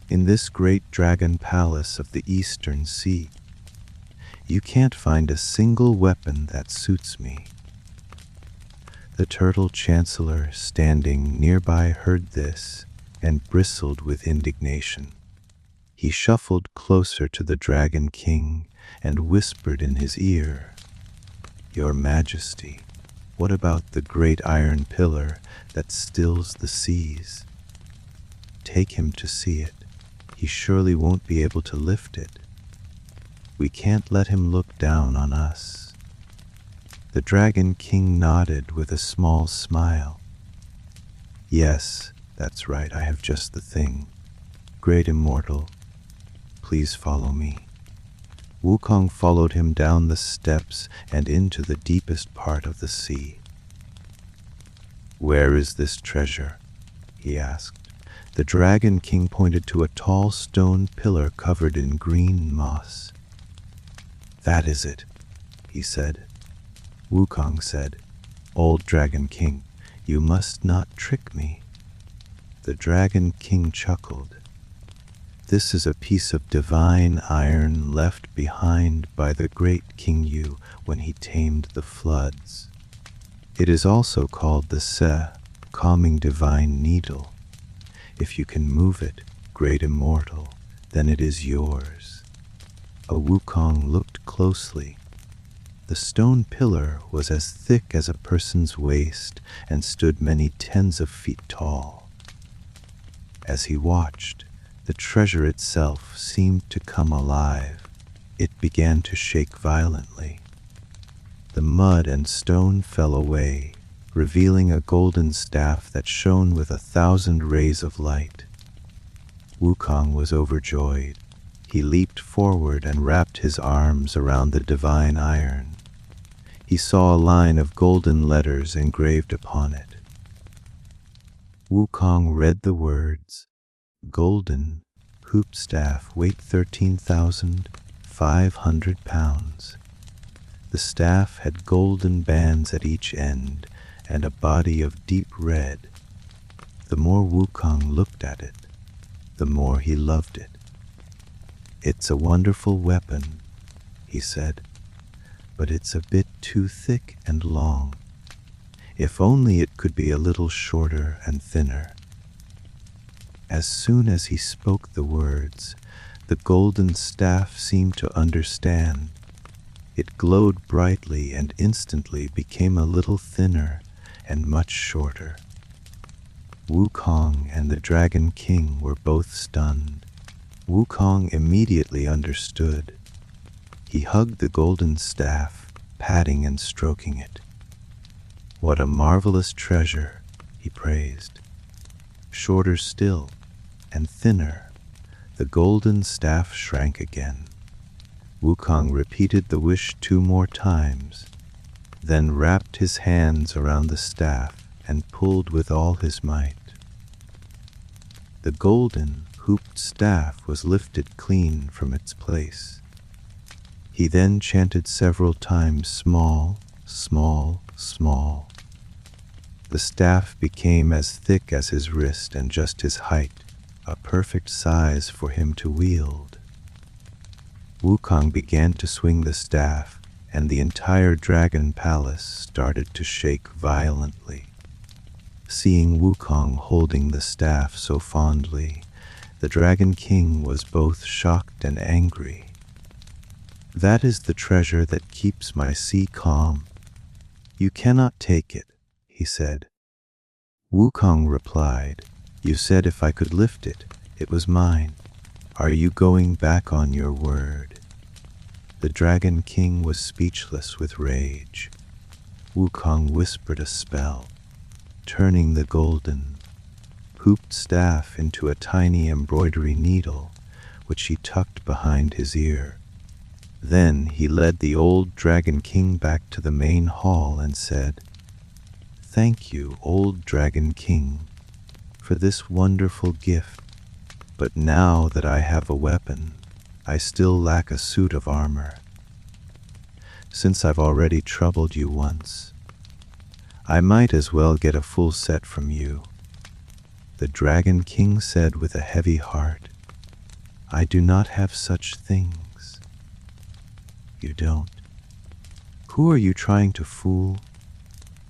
In this great dragon palace of the Eastern Sea, you can't find a single weapon that suits me." The Turtle Chancellor standing nearby heard this and bristled with indignation. He shuffled closer to the Dragon King and whispered in his ear, "Your Majesty, what about the great iron pillar that stills the seas? Take him to see it. He surely won't be able to lift it. We can't let him look down on us." The Dragon King nodded with a small smile. "Yes, that's right, I have just the thing. Great Immortal, please follow me." Wukong followed him down the steps and into the deepest part of the sea. "Where is this treasure?" he asked. The Dragon King pointed to a tall stone pillar covered in green moss. "That is it," he said. Wukong said, "Old Dragon King, you must not trick me." The Dragon King chuckled. "This is a piece of divine iron left behind by the great King Yu when he tamed the floods. It is also called the calming divine needle. If you can move it, Great Immortal, then it is yours." A Wukong looked closely. The stone pillar was as thick as a person's waist and stood many tens of feet tall. As he watched, The treasure itself seemed to come alive. It began to shake violently. The mud and stone fell away, revealing a golden staff that shone with 1,000 rays of light. Wukong was overjoyed. He leaped forward and wrapped his arms around the divine iron. He saw a line of golden letters engraved upon it. Wukong read the words, "Golden hoop staff, weight 13,500 pounds. The staff had golden bands at each end and a body of deep red. The more Wukong looked at it, the more he loved it. It's a wonderful weapon," he said, "but it's a bit too thick and long. If only it could be a little shorter and thinner." As soon as he spoke the words, the golden staff seemed to understand. It glowed brightly and instantly became a little thinner and much shorter. Wukong and the Dragon King were both stunned. Wukong immediately understood. He hugged the golden staff, patting and stroking it. "What a marvelous treasure," he praised. Shorter still, and thinner, the golden staff shrank again. Wukong repeated the wish 2 more times, then wrapped his hands around the staff and pulled with all his might. The golden, hooped staff was lifted clean from its place. He then chanted several times, "Small, small, small." The staff became as thick as his wrist and just his height, a perfect size for him to wield. Wukong began to swing the staff, and the entire dragon palace started to shake violently. Seeing Wukong holding the staff so fondly, the Dragon King was both shocked and angry. "That is the treasure that keeps my sea calm. You cannot take it," he said. Wukong replied, "You said if I could lift it, it was mine. Are you going back on your word?" The Dragon King was speechless with rage. Wukong whispered a spell, turning the golden, hooped staff into a tiny embroidery needle, which he tucked behind his ear. Then he led the old Dragon King back to the main hall and said, "Thank you, old Dragon King, for this wonderful gift. But now that I have a weapon, I still lack a suit of armor. Since I've already troubled you once, I might as well get a full set from you." The Dragon King said with a heavy heart, "I do not have such things." "You don't? Who are you trying to fool?"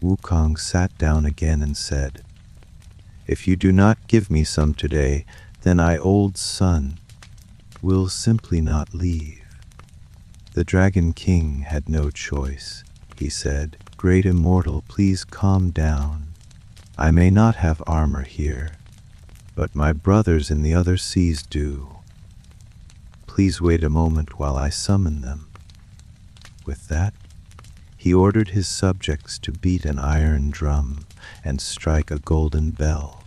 Wukong sat down again and said, "If you do not give me some today, then I, old son, will simply not leave." The Dragon King had no choice. He said, "Great Immortal, please calm down. I may not have armor here, but my brothers in the other seas do. Please wait a moment while I summon them." With that, he ordered his subjects to beat an iron drum and strike a golden bell.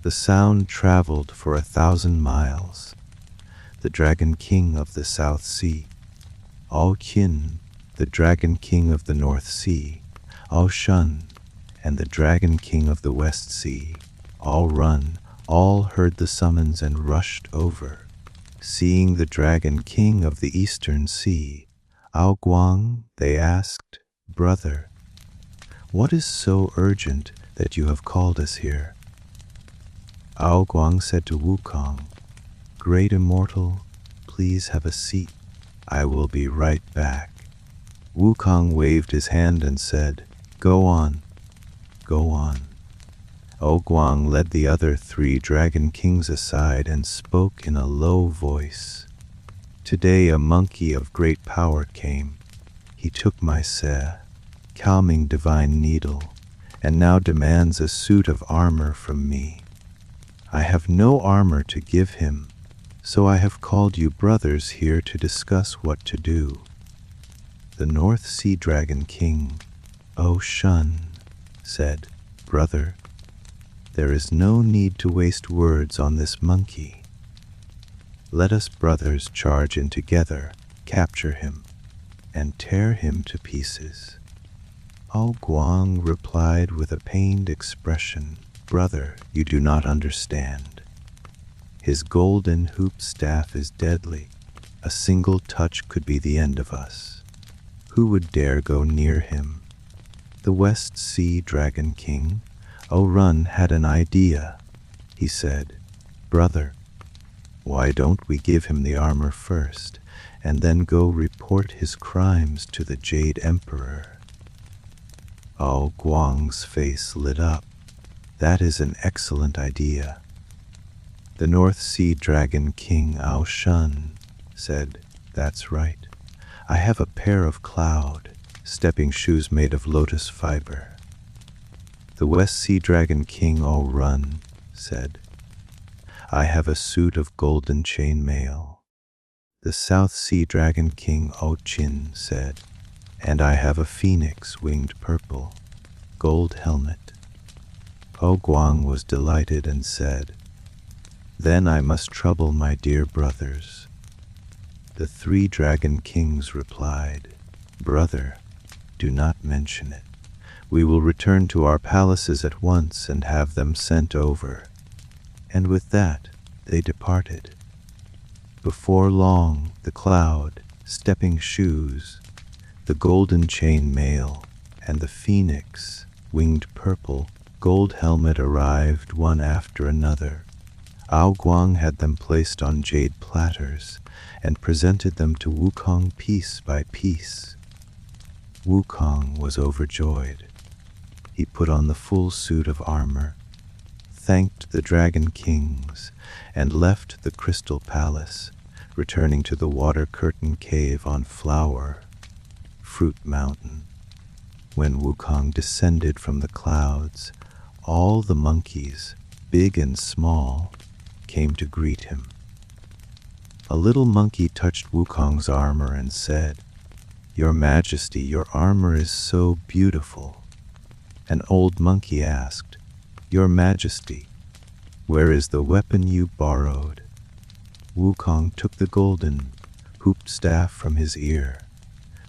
The sound traveled for 1,000 miles. The Dragon King of the South Sea, Ao Qin, the Dragon King of the North Sea, Ao Shun, and the Dragon King of the West Sea, Ao Run, all heard the summons and rushed over. Seeing the Dragon King of the Eastern Sea, Ao Guang, they asked, "Brother, what is so urgent that you have called us here?" Ao Guang said to Wukong, "Great Immortal, please have a seat. I will be right back." Wukong waved his hand and said, "Go on, go on." Ao Guang led the other 3 Dragon Kings aside and spoke in a low voice. "Today a monkey of great power came. He took my calming divine needle, and now demands a suit of armor from me. I have no armor to give him, so I have called you brothers here to discuss what to do. The North Sea Dragon King, O Shun, said, Brother, there is no need to waste words on this monkey. Let us brothers charge in together, capture him, and tear him to pieces. O Guang replied with a pained expression, Brother, you do not understand. His golden hoop staff is deadly. A single touch could be the end of us. Who would dare go near him? The West Sea Dragon King, Run, had an idea. He said, Brother, why don't we give him the armor first, and then go report his crimes to the Jade Emperor? O Guang's face lit up. That is an excellent idea. The North Sea Dragon King Ao Shun said, That's right. I have a pair of cloud stepping shoes made of lotus fiber. The West Sea Dragon King O Run said, I have a suit of golden chain mail. The South Sea Dragon King O Chin said, and I have a phoenix winged purple, gold helmet. O Guang was delighted and said, Then I must trouble my dear brothers. The 3 Dragon Kings replied, Brother, do not mention it. We will return to our palaces at once and have them sent over. And with that, they departed. Before long, the cloud, stepping shoes, the golden chain mail, and the phoenix, winged purple, gold helmet arrived one after another. Ao Guang had them placed on jade platters and presented them to Wukong piece by piece. Wukong was overjoyed. He put on the full suit of armor, thanked the Dragon Kings, and left the Crystal Palace, returning to the Water Curtain Cave on Fruit Mountain. When Wukong descended from the clouds, all the monkeys, big and small, came to greet him. A little monkey touched Wukong's armor and said, Your Majesty, your armor is so beautiful. An old monkey asked, Your Majesty, where is the weapon you borrowed? Wukong took the golden, hooped staff from his ear.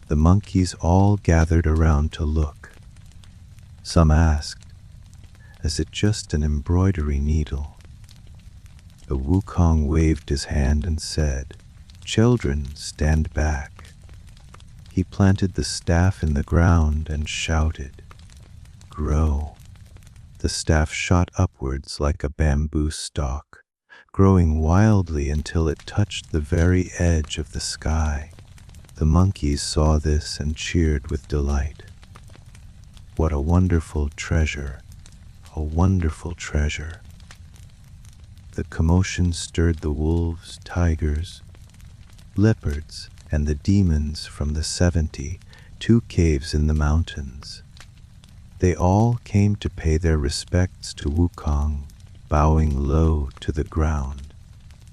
The monkeys all gathered around to look. Some asked, Is it just an embroidery needle? The Wukong waved his hand and said, Children, stand back. He planted the staff in the ground and shouted, Grow. The staff shot upwards like a bamboo stalk, growing wildly until it touched the very edge of the sky. The monkeys saw this and cheered with delight. What a wonderful treasure, a wonderful treasure. The commotion stirred the wolves, tigers, leopards, and the demons from the 72 caves in the mountains. They all came to pay their respects to Wukong, bowing low to the ground.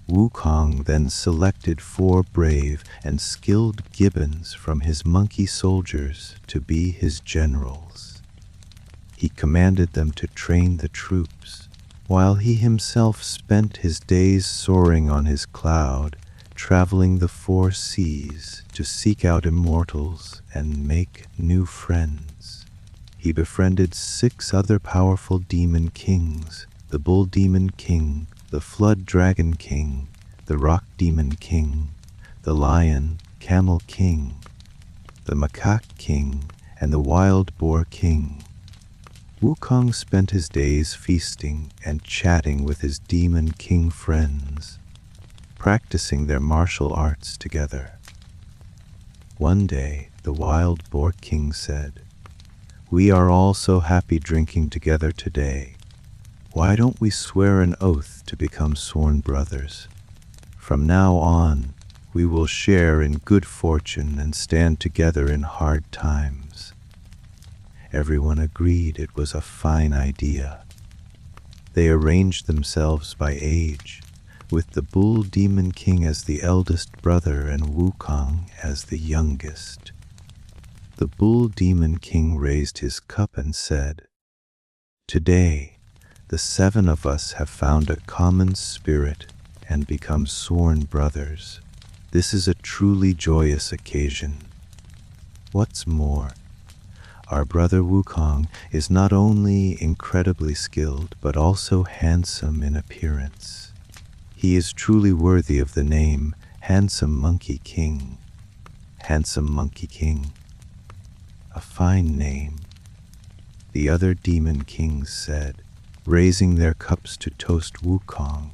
Wukong then selected 4 brave and skilled gibbons from his monkey soldiers to be his generals. He commanded them to train the troops, while he himself spent his days soaring on his cloud, traveling the 4 seas to seek out immortals and make new friends. He befriended 6 other powerful demon kings, the Bull Demon King, the Flood Dragon King, the Rock Demon King, the Lion Camel King, the Macaque King, and the Wild Boar King. Wukong spent his days feasting and chatting with his demon king friends, practicing their martial arts together. One day, the Wild Boar King said, We are all so happy drinking together today. Why don't we swear an oath to become sworn brothers? From now on, we will share in good fortune and stand together in hard times. Everyone agreed it was a fine idea. They arranged themselves by age, with the Bull Demon King as the eldest brother and Wukong as the youngest. The Bull Demon King raised his cup and said, "Today, the 7 of us have found a common spirit and become sworn brothers. This is a truly joyous occasion. What's more, our brother Wukong is not only incredibly skilled, but also handsome in appearance. He is truly worthy of the name Handsome Monkey King." Handsome Monkey King. A fine name, the other demon kings said, raising their cups to toast Wukong.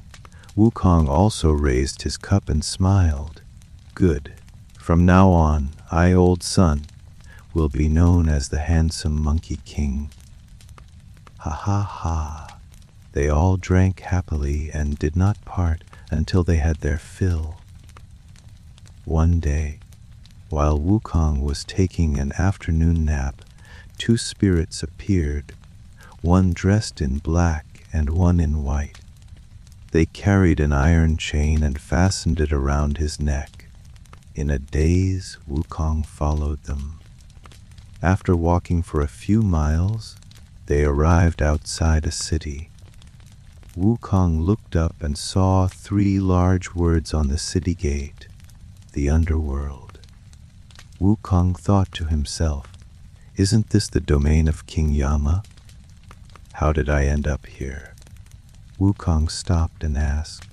Wukong also raised his cup and smiled. "Good. From now on, I, old son, will be known as the Handsome Monkey King." Ha ha ha. They all drank happily and did not part until they had their fill. One day, while Wukong was taking an afternoon nap, 2 spirits appeared, one dressed in black and one in white. They carried an iron chain and fastened it around his neck. In a daze, Wukong followed them. After walking for a few miles, they arrived outside a city. Wukong looked up and saw 3 large words on the city gate: the underworld. Wukong thought to himself, "Isn't this the domain of King Yama? How did I end up here?" Wukong stopped and asked,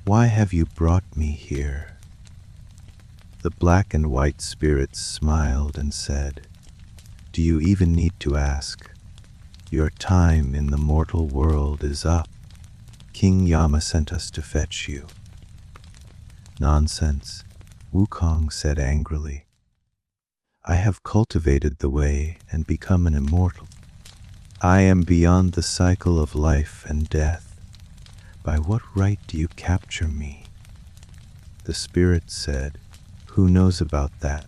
"Why have you brought me here?" The black and white spirits smiled and said, "Do you even need to ask? Your time in the mortal world is up. King Yama sent us to fetch you." "Nonsense," Wukong said angrily. "I have cultivated the way and become an immortal. I am beyond the cycle of life and death. By what right do you capture me?" The spirit said, "Who knows about that?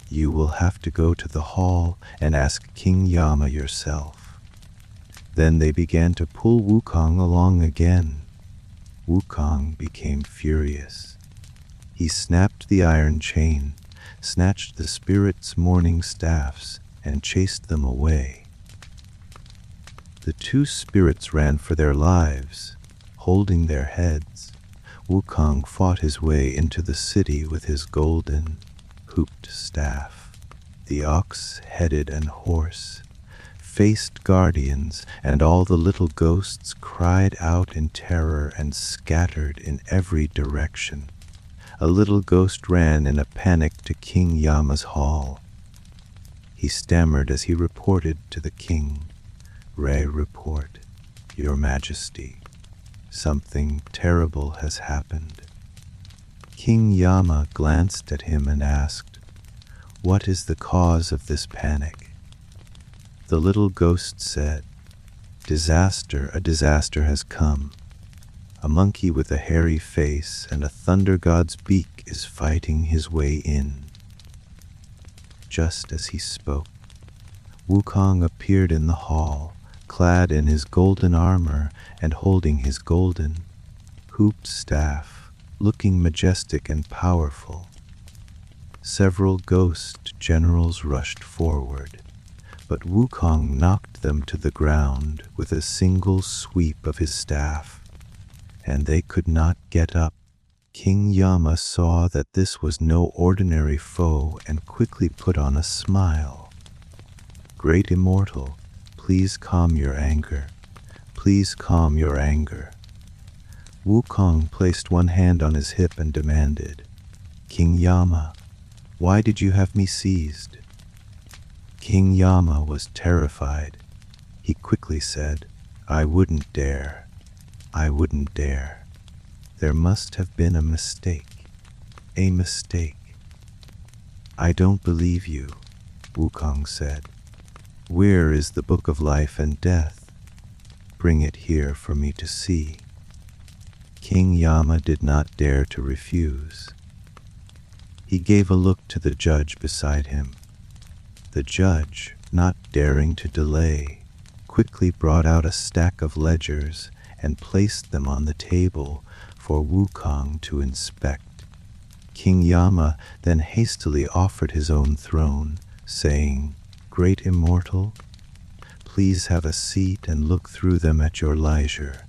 You will have to go to the hall and ask King Yama yourself." Then they began to pull Wukong along again. Wukong became furious. He snapped the iron chain, snatched the spirits' mourning staffs, and chased them away. The 2 spirits ran for their lives, holding their heads. Wukong fought his way into the city with his golden, hooped staff. The ox-headed and horse-faced guardians and all the little ghosts cried out in terror and scattered in every direction. A little ghost ran in a panic to King Yama's hall. He stammered as he reported to the king, "Report, Your Majesty. Something terrible has happened." King Yama glanced at him and asked, "What is the cause of this panic?" The little ghost said, a disaster has come. A monkey with a hairy face and a thunder god's beak is fighting his way in." Just as he spoke, Wukong appeared in the hall, clad in his golden armor and holding his golden, hooped staff, looking majestic and powerful. Several ghost generals rushed forward, but Wukong knocked them to the ground with a single sweep of his staff, and they could not get up. King Yama saw that this was no ordinary foe and quickly put on a smile. "Great Immortal, please calm your anger. Please calm your anger." Wukong placed one hand on his hip and demanded, "King Yama, why did you have me seized?" King Yama was terrified. He quickly said, "I wouldn't dare. I wouldn't dare. There must have been a mistake. A mistake." "I don't believe you," Wukong said. "Where is the Book of Life and Death? Bring it here for me to see." King Yama did not dare to refuse. He gave a look to the judge beside him. The judge, not daring to delay, quickly brought out a stack of ledgers and placed them on the table for Wukong to inspect. King Yama then hastily offered his own throne, saying, "Great Immortal, please have a seat and look through them at your leisure."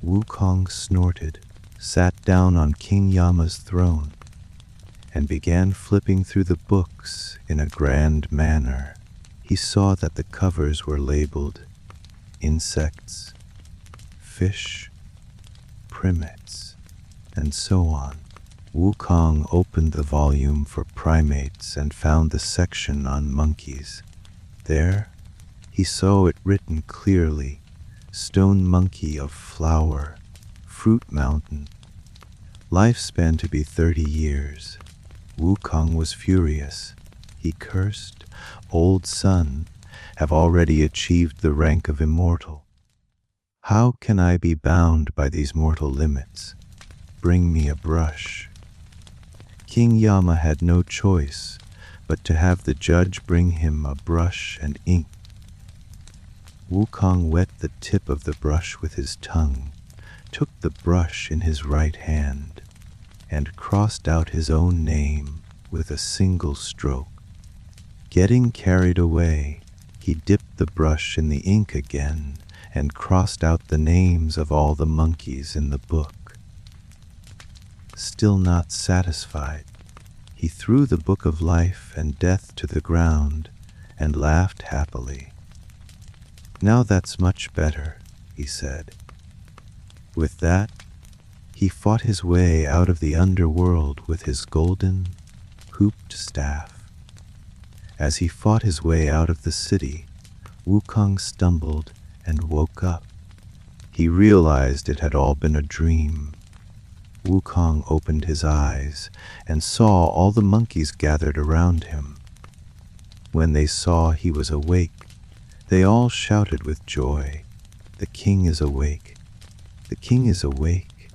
Wukong snorted, sat down on King Yama's throne, and began flipping through the books in a grand manner. He saw that the covers were labeled insects, fish, primates, and so on. Wukong opened the volume for primates and found the section on monkeys. There, he saw it written clearly, "Stone monkey of flower, fruit mountain, lifespan to be 30 years. Wukong was furious. He cursed, "Old son, have already achieved the rank of immortal. How can I be bound by these mortal limits? Bring me a brush." King Yama had no choice but to have the judge bring him a brush and ink. Wukong wet the tip of the brush with his tongue, took the brush in his right hand, and crossed out his own name with a single stroke. Getting carried away, he dipped the brush in the ink again and crossed out the names of all the monkeys in the book. Still not satisfied, he threw the book of life and death to the ground and laughed happily. "Now that's much better," he said. With that, he fought his way out of the underworld with his golden, hooped staff. As he fought his way out of the city, Wukong stumbled and woke up. He realized it had all been a dream. Wukong opened his eyes and saw all the monkeys gathered around him. When they saw he was awake, they all shouted with joy, "The king is awake! The king is awake!"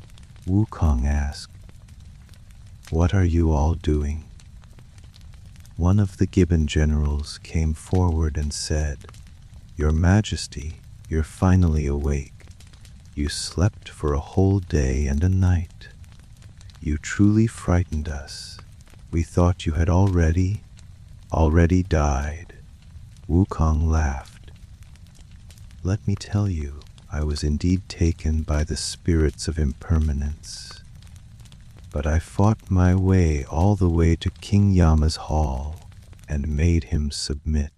Wukong asked, "What are you all doing?" One of the gibbon generals came forward and said, "Your Majesty, you're finally awake. You slept for a whole day and a night. You truly frightened us. We thought you had already died." Wukong laughed. "Let me tell you, I was indeed taken by the spirits of impermanence. But I fought my way all the way to King Yama's hall and made him submit.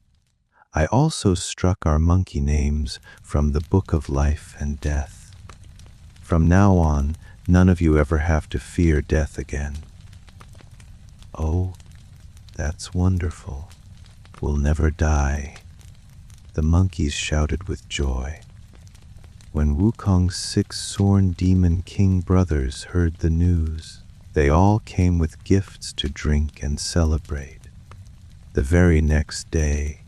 I also struck our monkey names from the Book of Life and Death. From now on, none of you ever have to fear death again." "Oh, that's wonderful. We'll never die," the monkeys shouted with joy. When Wukong's 6 sworn demon king brothers heard the news, they all came with gifts to drink and celebrate. The very next day,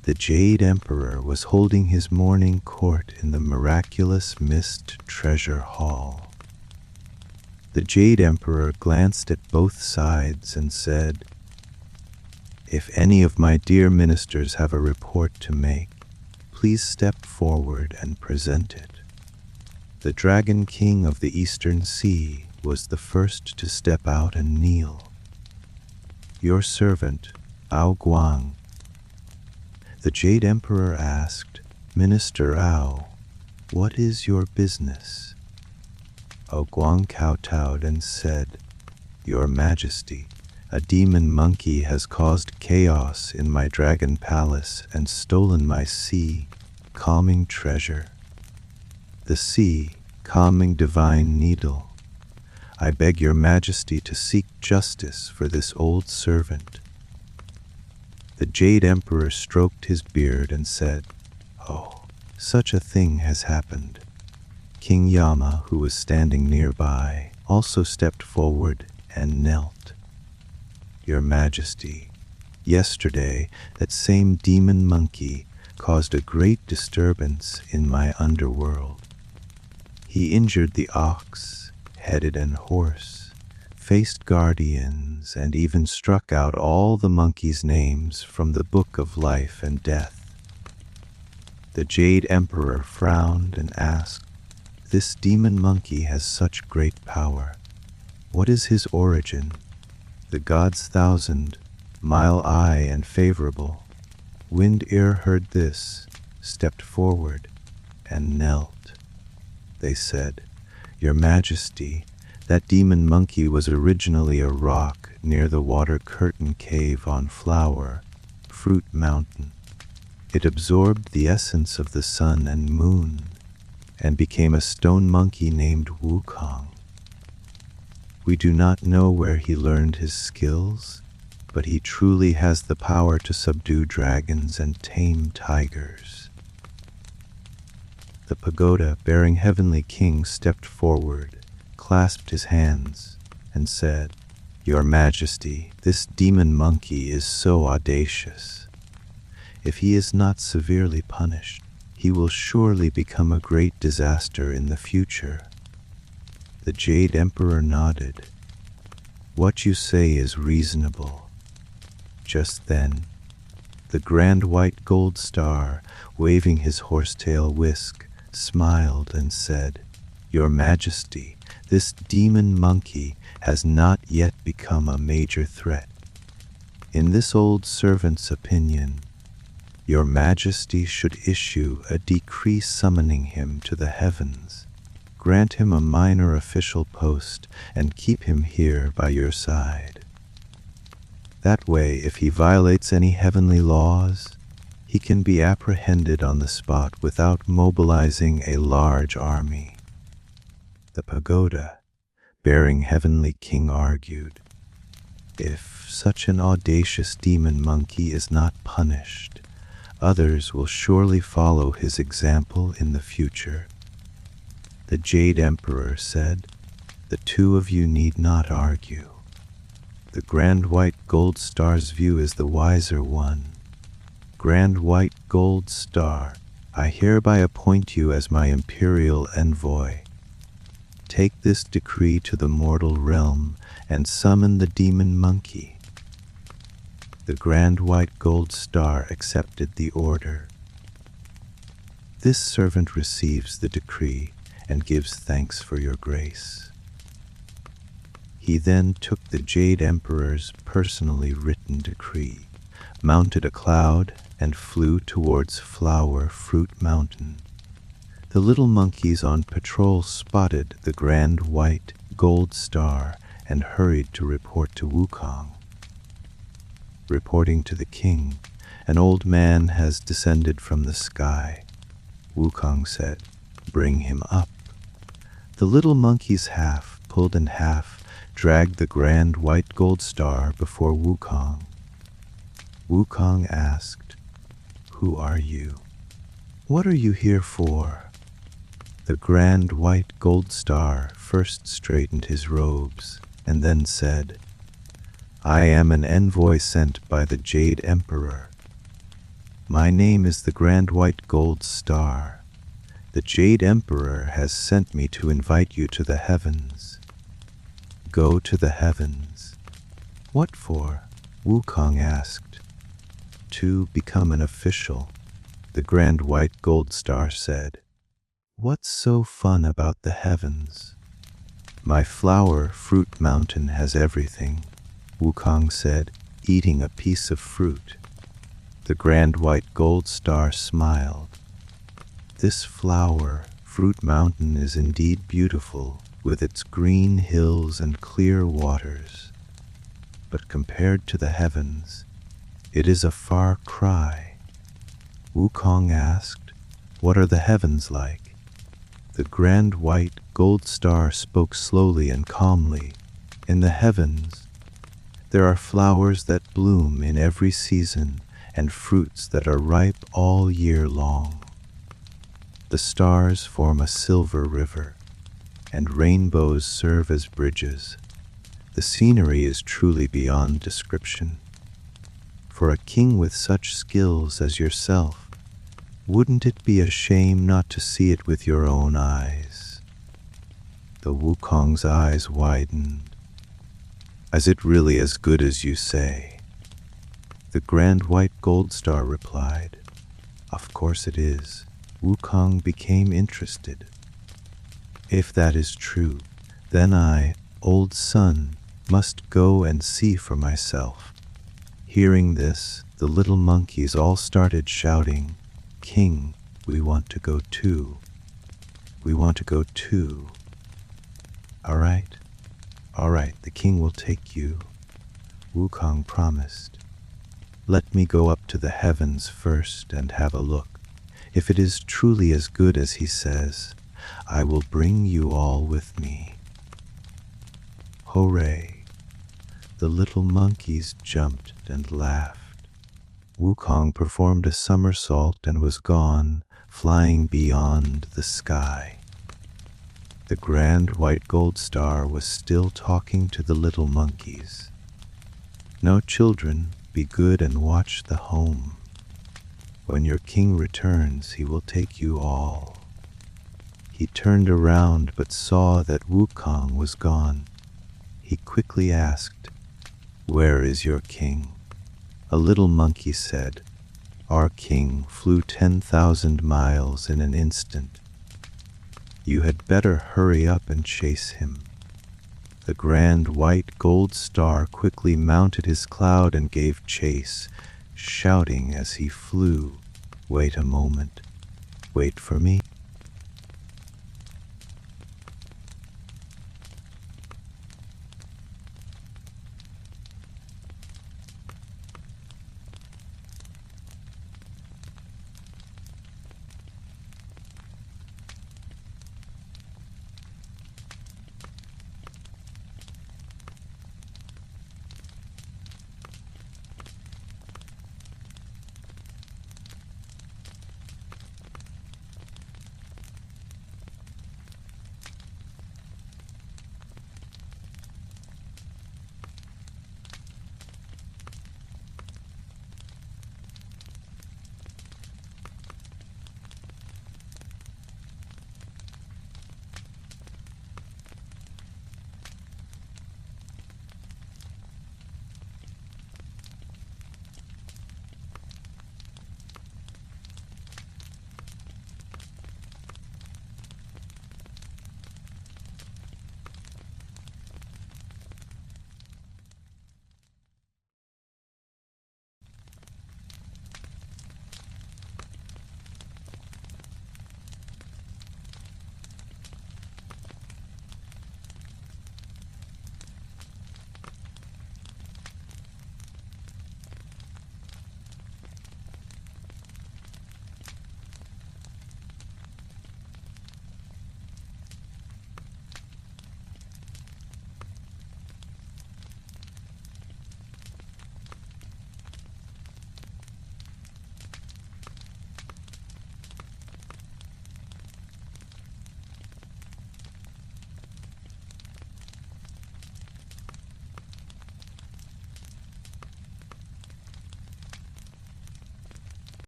the Jade Emperor was holding his morning court in the miraculous Mist Treasure Hall. The Jade Emperor glanced at both sides and said, "If any of my dear ministers have a report to make, please step forward and present it." The Dragon King of the Eastern Sea was the first to step out and kneel. "Your servant, Ao Guang." The Jade Emperor asked, "Minister Ao, what is your business?" Ao Guang kowtowed and said, "Your Majesty, a demon monkey has caused chaos in my dragon palace and stolen my sea, calming treasure. The sea, calming divine needle. I beg your Majesty to seek justice for this old servant." The Jade Emperor stroked his beard and said, "Oh, such a thing has happened." King Yama, who was standing nearby, also stepped forward and knelt. "Your Majesty, yesterday that same demon monkey caused a great disturbance in my underworld. He injured the ox, headed and horse, faced guardians, and even struck out all the monkeys' names from the Book of Life and Death. The Jade Emperor frowned and asked, "This demon monkey has such great power. What is his origin?" The gods 1,000-mile eye and favorable. Wind Ear heard this, stepped forward, and knelt. They said, "Your Majesty, that demon monkey was originally a rock near the water curtain cave on Fruit Mountain. It absorbed the essence of the sun and moon and became a stone monkey named Wukong. We do not know where he learned his skills, but he truly has the power to subdue dragons and tame tigers." The pagoda bearing Heavenly King stepped forward, clasped his hands, and said, "Your Majesty, this demon monkey is so audacious. If he is not severely punished, he will surely become a great disaster in the future." The Jade Emperor nodded. "What you say is reasonable." Just then, the Grand White Gold Star, waving his horsetail whisk, smiled and said, "Your Majesty, this demon monkey has not yet become a major threat. In this old servant's opinion, Your Majesty should issue a decree summoning him to the heavens, grant him a minor official post, and keep him here by your side. That way, if he violates any heavenly laws, he can be apprehended on the spot without mobilizing a large army." The pagoda, bearing Heavenly King, argued, "If such an audacious demon monkey is not punished, others will surely follow his example in the future." The Jade Emperor said, "The two of you need not argue. The Grand White Gold Star's view is the wiser one. Grand White Gold Star, I hereby appoint you as my imperial envoy. Take this decree to the mortal realm and summon the demon monkey." The Grand White Gold Star accepted the order. This servant receives the decree and gives thanks for your grace. He then took the Jade Emperor's personally written decree, mounted a cloud, and flew towards Fruit Mountain. The little monkeys on patrol spotted the Grand White Gold Star and hurried to report to Wukong. Reporting to the king, "An old man has descended from the sky." Wukong said, "Bring him up." The little monkeys, half pulled and half dragged the Grand White Gold Star before Wukong. Wukong asked, "Who are you? What are you here for?" The Grand White Gold Star first straightened his robes and then said, "I am an envoy sent by the Jade Emperor. My name is the Grand White Gold Star. The Jade Emperor has sent me to invite you to the heavens." "Go to the heavens." "What for?" Wukong asked. "To become an official," the Grand White Gold Star said. "What's so fun about the heavens?" "My Fruit Mountain has everything," Wukong said, eating a piece of fruit. The Grand White Gold Star smiled. "This Fruit Mountain is indeed beautiful, with its green hills and clear waters. But compared to the heavens, it is a far cry." Wukong asked, "What are the heavens like?" The Grand White Gold Star spoke slowly and calmly. "In the heavens, there are flowers that bloom in every season and fruits that are ripe all year long. The stars form a silver river, and rainbows serve as bridges. The scenery is truly beyond description. For a king with such skills as yourself, wouldn't it be a shame not to see it with your own eyes?" The Wukong's eyes widened. "Is it really as good as you say?" The Grand White Gold Star replied. Of course it is. Wukong became interested. If that is true, then I, old son, must go and see for myself. Hearing this, the little monkeys all started shouting, "King, we want to go too. We want to go too." All right, the king will take you," Wukong promised. "Let me go up to the heavens first and have a look. If it is truly as good as he says, I will bring you all with me." Hooray! The little monkeys jumped and laughed. Wukong performed a somersault and was gone, flying beyond the sky. The grand white gold star was still talking to the little monkeys. "Now, children, be good and watch the home. When your king returns, he will take you all." He turned around but saw that Wukong was gone. He quickly asked, "Where is your king?" A little monkey said, "Our king flew 10,000 miles in an instant. You had better hurry up and chase him." The grand white gold star quickly mounted his cloud and gave chase, shouting as he flew, "Wait a moment. Wait for me."